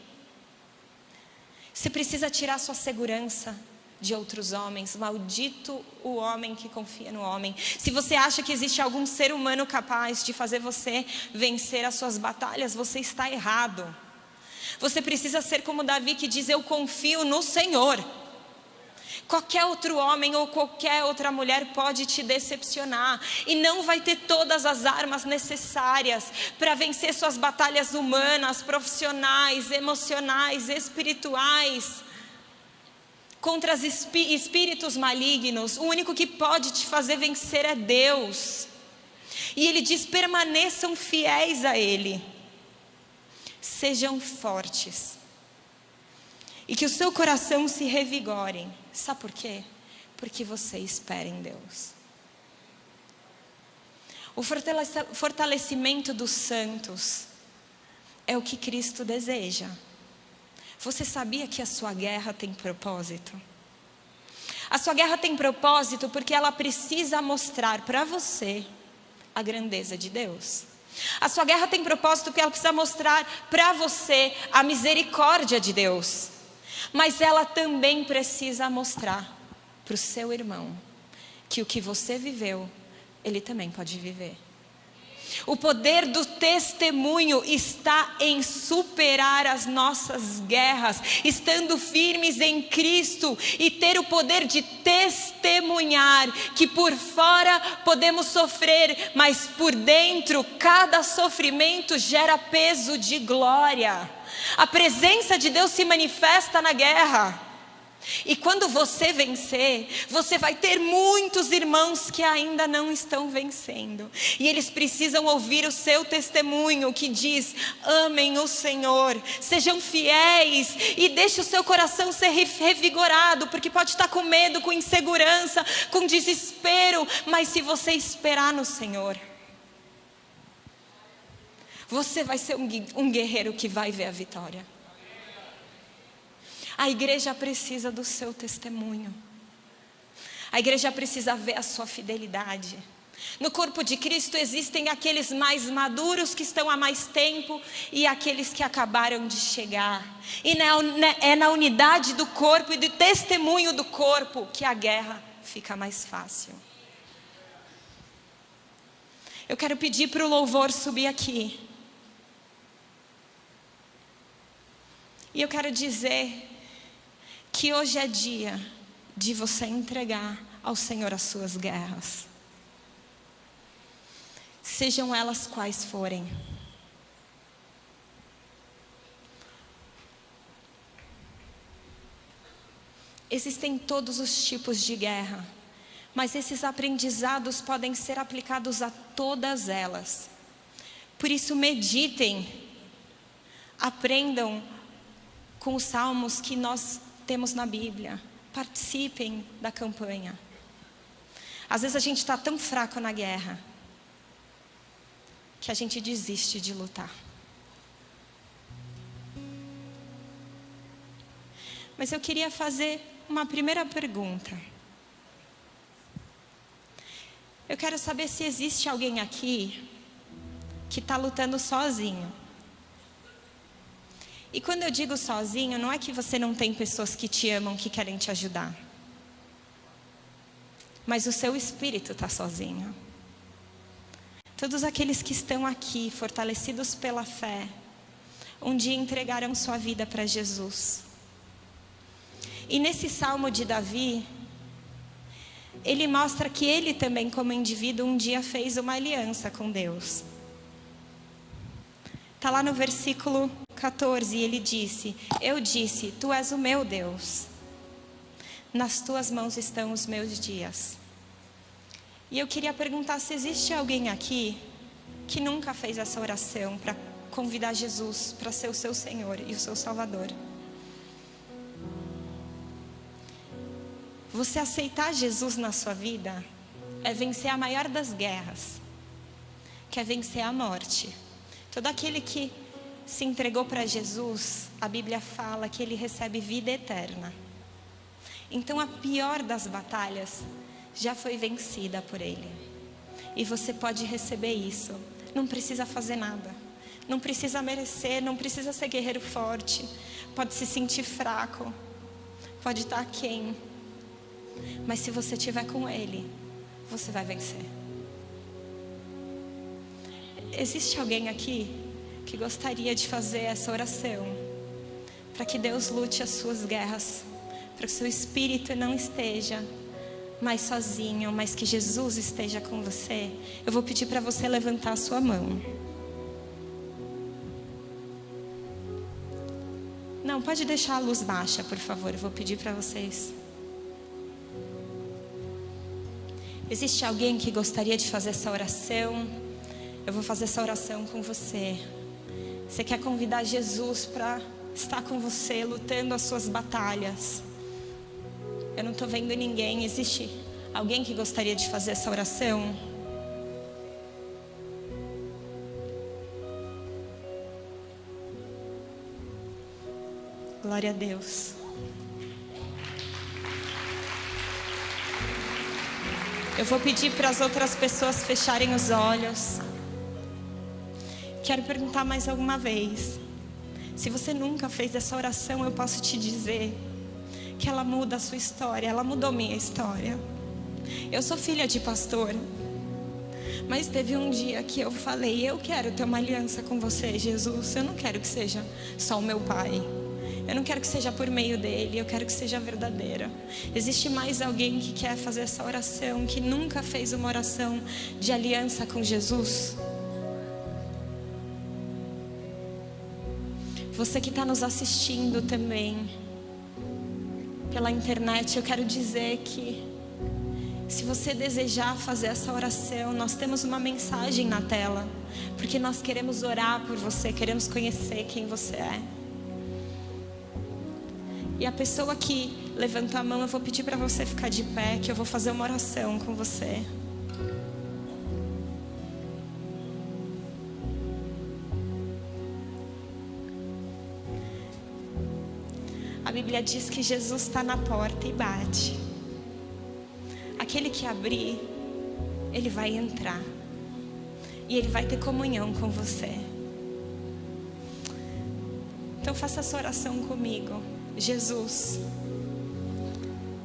Você precisa tirar sua segurança de outros homens. Maldito o homem que confia no homem. Se você acha que existe algum ser humano capaz de fazer você vencer as suas batalhas, você está errado. Você precisa ser como Davi, que diz: eu confio no Senhor. Qualquer outro homem ou qualquer outra mulher pode te decepcionar e não vai ter todas as armas necessárias para vencer suas batalhas humanas, profissionais, emocionais, espirituais, contra os espíritos malignos. O único que pode te fazer vencer é Deus. E Ele diz: permaneçam fiéis a Ele, sejam fortes, e que o seu coração se revigore. Sabe por quê? Porque você espera em Deus. O fortalecimento dos santos é o que Cristo deseja. Você sabia que a sua guerra tem propósito? A sua guerra tem propósito porque ela precisa mostrar para você a grandeza de Deus. A sua guerra tem propósito porque ela precisa mostrar para você a misericórdia de Deus. Mas ela também precisa mostrar para o seu irmão que o que você viveu, ele também pode viver. O poder do testemunho está em superar as nossas guerras, estando firmes em Cristo e ter o poder de testemunhar que por fora podemos sofrer, mas por dentro cada sofrimento gera peso de glória. A presença de Deus se manifesta na guerra. E quando você vencer, você vai ter muitos irmãos que ainda não estão vencendo. E eles precisam ouvir o seu testemunho que diz: amem o Senhor, sejam fiéis e deixe o seu coração ser revigorado, porque pode estar com medo, com insegurança, com desespero, mas se você esperar no Senhor, você vai ser um guerreiro que vai ver a vitória. A igreja precisa do seu testemunho. A igreja precisa ver a sua fidelidade. No corpo de Cristo existem aqueles mais maduros que estão há mais tempo e aqueles que acabaram de chegar. E é na unidade do corpo e do testemunho do corpo que a guerra fica mais fácil. Eu quero pedir para o louvor subir aqui. E eu quero dizer que hoje é dia de você entregar ao Senhor as suas guerras. Sejam elas quais forem. Existem todos os tipos de guerra, mas esses aprendizados podem ser aplicados a todas elas. Por isso meditem, aprendam com os salmos que nós temos na Bíblia. Participem da campanha. Às vezes a gente está tão fraco na guerra que a gente desiste de lutar. Mas eu queria fazer uma primeira pergunta. Eu quero saber se existe alguém aqui que está lutando sozinho. E quando eu digo sozinho, não é que você não tem pessoas que te amam, que querem te ajudar. Mas o seu espírito está sozinho. Todos aqueles que estão aqui, fortalecidos pela fé, um dia entregaram sua vida para Jesus. E nesse Salmo de Davi, ele mostra que ele também, como indivíduo, um dia fez uma aliança com Deus. Está lá no versículo 14, ele disse: eu disse, tu és o meu Deus, nas tuas mãos estão os meus dias. E eu queria perguntar se existe alguém aqui que nunca fez essa oração para convidar Jesus para ser o seu Senhor e o seu Salvador. Você aceitar Jesus na sua vida é vencer a maior das guerras, que é vencer a morte. Todo aquele que se entregou para Jesus, a Bíblia fala que ele recebe vida eterna. Então a pior das batalhas já foi vencida por ele. E você pode receber isso. Não precisa fazer nada. Não precisa merecer, não precisa ser guerreiro forte. Pode se sentir fraco. Pode estar aquém. Mas se você estiver com ele, você vai vencer. Existe alguém aqui que gostaria de fazer essa oração para que Deus lute as suas guerras, para que o seu espírito não esteja mais sozinho, mas que Jesus esteja com você? Eu vou pedir para você levantar a sua mão. Não, pode deixar a luz baixa, por favor. Eu vou pedir para vocês. Existe alguém que gostaria de fazer essa oração? Eu vou fazer essa oração com você. Você quer convidar Jesus para estar com você, lutando as suas batalhas? Eu não estou vendo ninguém. Existe alguém que gostaria de fazer essa oração? Glória a Deus. Eu vou pedir para as outras pessoas fecharem os olhos. Quero perguntar mais alguma vez. Se você nunca fez essa oração, eu posso te dizer que ela muda a sua história. Ela mudou minha história. Eu sou filha de pastor, mas teve um dia que eu falei: eu quero ter uma aliança com você, Jesus. Eu não quero que seja só o meu pai, eu não quero que seja por meio dele, eu quero que seja verdadeira. Existe mais alguém que quer fazer essa oração, que nunca fez uma oração de aliança com Jesus? Você que está nos assistindo também pela internet, eu quero dizer que se você desejar fazer essa oração, nós temos uma mensagem na tela, porque nós queremos orar por você, queremos conhecer quem você é. E a pessoa que levantou a mão, eu vou pedir para você ficar de pé, que eu vou fazer uma oração com você. A Bíblia diz que Jesus está na porta e bate. Aquele que abrir, ele vai entrar. E ele vai ter comunhão com você. Então faça essa oração comigo. Jesus,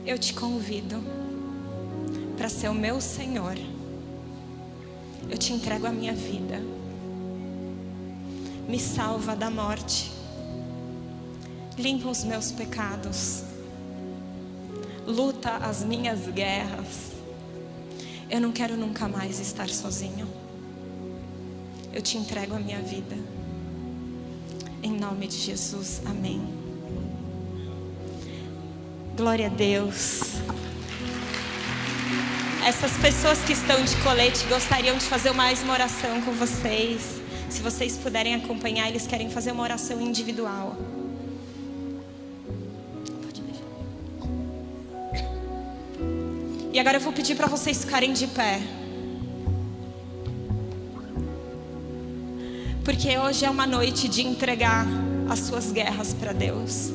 eu te convido para ser o meu Senhor. Eu te entrego a minha vida. Me salva da morte. Limpa os meus pecados. Luta as minhas guerras. Eu não quero nunca mais estar sozinho. Eu te entrego a minha vida. Em nome de Jesus, amém. Glória a Deus. Essas pessoas que estão de colete gostariam de fazer mais uma oração com vocês. Se vocês puderem acompanhar, eles querem fazer uma oração individual. E agora eu vou pedir para vocês ficarem de pé. Porque hoje é uma noite de entregar as suas guerras para Deus.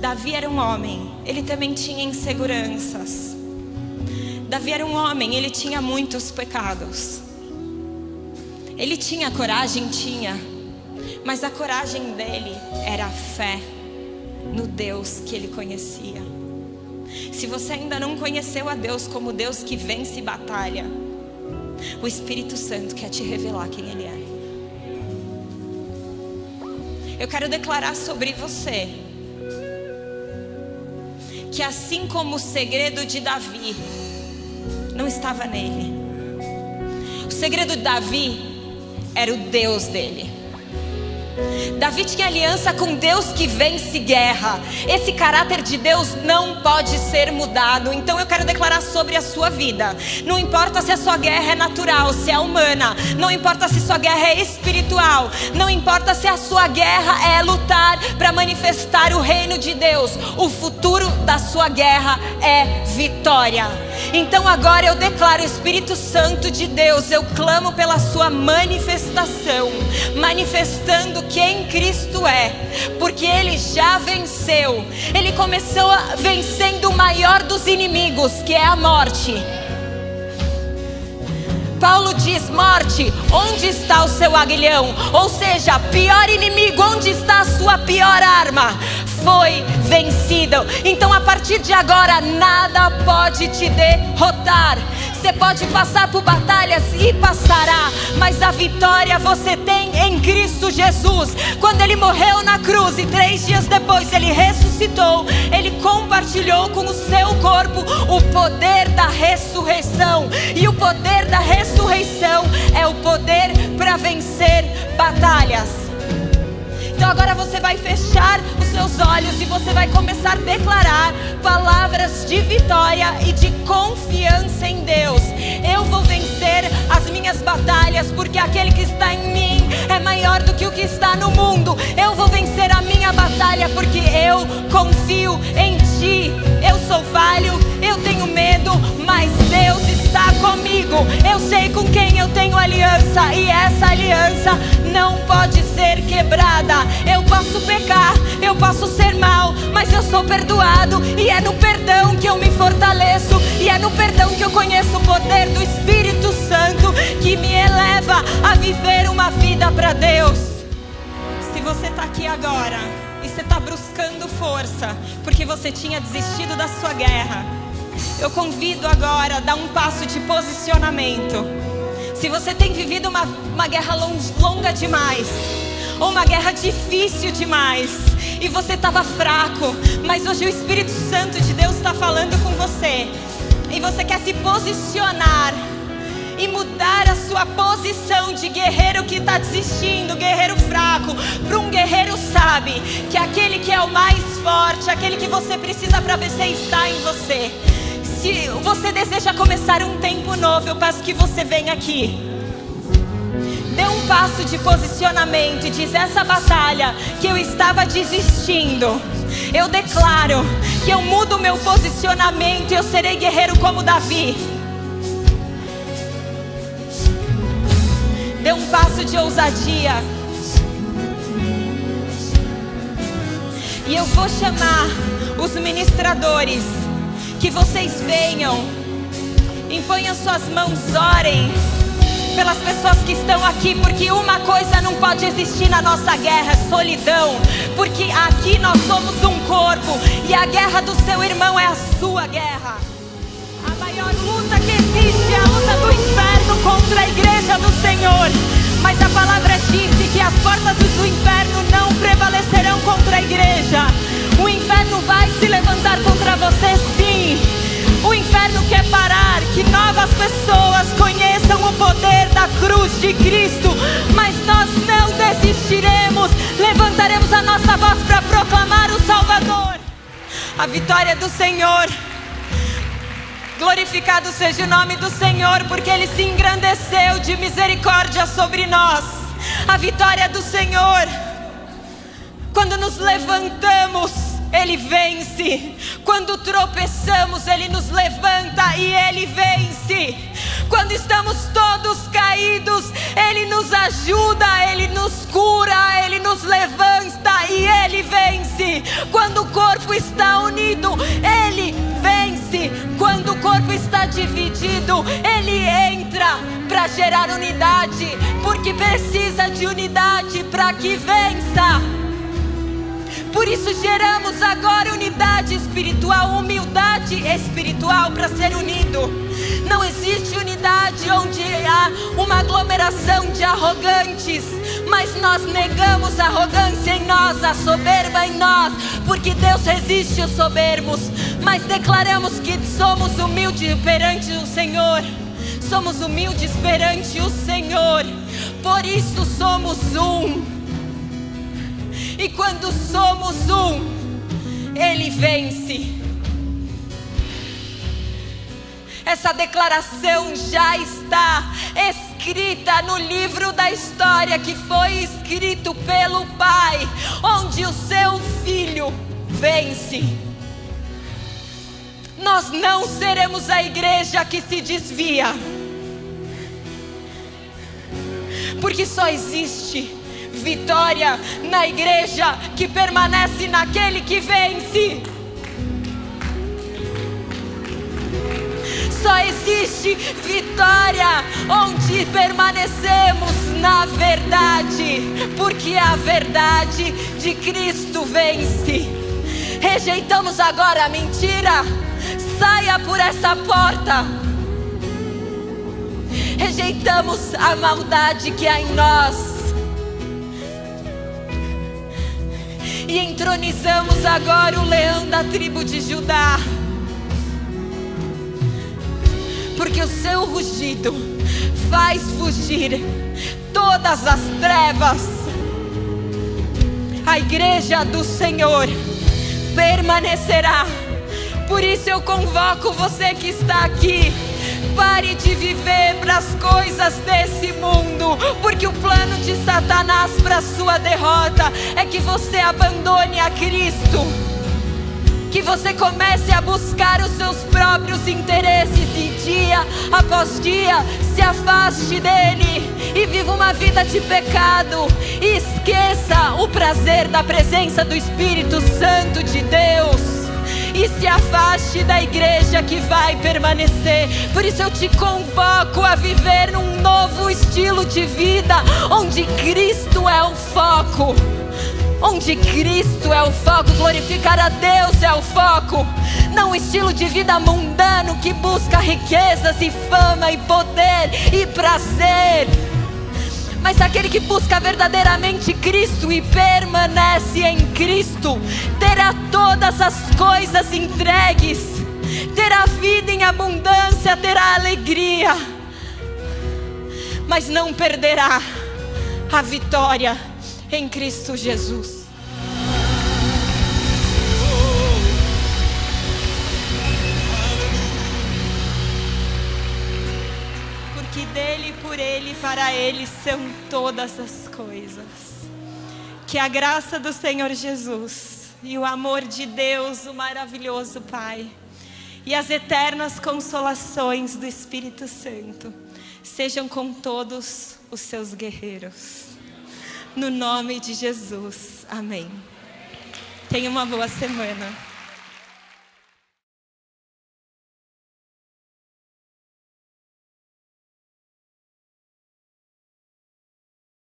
Davi era um homem, ele também tinha inseguranças. Davi era um homem, ele tinha muitos pecados. Ele tinha coragem, tinha, mas a coragem dele era a fé no Deus que ele conhecia. Se você ainda não conheceu a Deus como Deus que vence batalha, o Espírito Santo quer te revelar quem Ele é. Eu quero declarar sobre você que assim como o segredo de Davi não estava nele, o segredo de Davi era o Deus dele. Davi tinha aliança com Deus que vence guerra. Esse caráter de Deus não pode ser mudado. Então eu quero declarar sobre a sua vida. Não importa se a sua guerra é natural, se é humana. Não importa se sua guerra é espiritual. Não importa se a sua guerra é lutar para manifestar o reino de Deus. O futuro da sua guerra é vitória. Então agora eu declaro, Espírito Santo de Deus, eu clamo pela sua manifestação, manifestando quem Cristo é, porque Ele já venceu. Ele começou vencendo o maior dos inimigos, que é a morte. Paulo diz: morte, onde está o seu aguilhão? Ou seja, pior inimigo, onde está a sua pior arma? Foi vencido. Então a partir de agora nada pode te derrotar. Você pode passar por batalhas e passará, mas a vitória você tem em Cristo Jesus. Quando Ele morreu na cruz e 3 dias depois Ele ressuscitou, Ele compartilhou com o seu corpo o poder da ressurreição. E o poder da ressurreição é o poder para vencer batalhas. Então agora você vai fechar os seus olhos e você vai começar a declarar palavras de vitória e de confiança em Deus. Eu vou vencer as minhas batalhas, porque aquele que está em mim é maior do que o que está no mundo. Eu vou vencer a minha batalha porque eu confio em Ti. Eu sou falho, eu tenho medo, mas mas Deus está comigo. Eu sei com quem eu tenho aliança, e essa aliança não pode ser quebrada. Eu posso pecar, eu posso ser mal, mas eu sou perdoado, e é no perdão que eu me fortaleço, e é no perdão que eu conheço o poder do Espírito Santo, que me eleva a viver uma vida para Deus. Se você está aqui agora e você está buscando força porque você tinha desistido da sua guerra, eu convido agora a dar um passo de posicionamento. Se você tem vivido uma guerra longa demais, ou uma guerra difícil demais, e você estava fraco, mas hoje o Espírito Santo de Deus está falando com você, e você quer se posicionar e mudar a sua posição de guerreiro que está desistindo, guerreiro fraco, para um guerreiro sabe que aquele que é o mais forte, aquele que você precisa para vencer está em você. Se você deseja começar um tempo novo, eu peço que você venha aqui. Dê um passo de posicionamento e diz: essa batalha que eu estava desistindo, eu declaro que eu mudo o meu posicionamento e eu serei guerreiro como Davi. Dê um passo de ousadia. E eu vou chamar os ministradores. Que vocês venham, imponham suas mãos, orem pelas pessoas que estão aqui, porque uma coisa não pode existir na nossa guerra: é solidão. Porque aqui nós somos um corpo, e a guerra do seu irmão é a sua guerra. A maior luta que existe é a luta do inferno contra a igreja do Senhor. Mas a palavra disse que as portas do inferno não prevalecerão contra a igreja. O inferno vai se levantar contra você, sim. O inferno quer parar que novas pessoas conheçam o poder da cruz de Cristo. Mas nós não desistiremos. Levantaremos a nossa voz para proclamar o Salvador. A vitória do Senhor. Glorificado seja o nome do Senhor, porque Ele se engrandeceu de misericórdia sobre nós. A vitória do Senhor. Quando nos levantamos, Ele vence. Quando tropeçamos, Ele nos levanta e Ele vence. Quando estamos todos caídos, Ele nos ajuda, Ele nos cura, Ele nos levanta e Ele vence. Quando o corpo está unido, Ele vence. Quando o corpo está dividido, Ele entra para gerar unidade, porque precisa de unidade para que vença. Por isso geramos agora unidade espiritual, humildade espiritual para ser unido. Não existe unidade onde há uma aglomeração de arrogantes, mas nós negamos a arrogância em nós, a soberba em nós, porque Deus resiste os soberbos. Mas declaramos que somos humildes perante o Senhor. Somos humildes perante o Senhor. Por isso somos um. E quando somos um, Ele vence. Essa declaração já está escrita no livro da história que foi escrito pelo Pai, onde o seu Filho vence. Nós não seremos a igreja que se desvia, porque só existe vitória na igreja que permanece naquele que vence. Só existe vitória onde permanecemos na verdade, porque a verdade de Cristo vence. Rejeitamos agora a mentira. Saia por essa porta. Rejeitamos a maldade que há em nós. E entronizamos agora o leão da tribo de Judá, porque o seu rugido faz fugir todas as trevas. A igreja do Senhor permanecerá. Por isso eu convoco você que está aqui: pare de viver para as coisas desse mundo, porque o plano de Satanás para a sua derrota é que você abandone a Cristo, que você comece a buscar os seus próprios interesses e dia após dia se afaste dele e viva uma vida de pecado e esqueça o prazer da presença do Espírito Santo de Deus. E se afaste da igreja que vai permanecer. Por isso eu te convoco a viver num novo estilo de vida, onde Cristo é o foco. Onde Cristo é o foco, glorificar a Deus é o foco. Não um estilo de vida mundano que busca riquezas e fama e poder e prazer. Mas aquele que busca verdadeiramente Cristo e permanece em Cristo, terá todas as coisas entregues, terá vida em abundância, terá alegria, mas não perderá a vitória em Cristo Jesus. Que dele, por ele e para ele são todas as coisas. Que a graça do Senhor Jesus e o amor de Deus, o maravilhoso Pai, e as eternas consolações do Espírito Santo sejam com todos os seus guerreiros. No nome de Jesus. Amém. Tenha uma boa semana.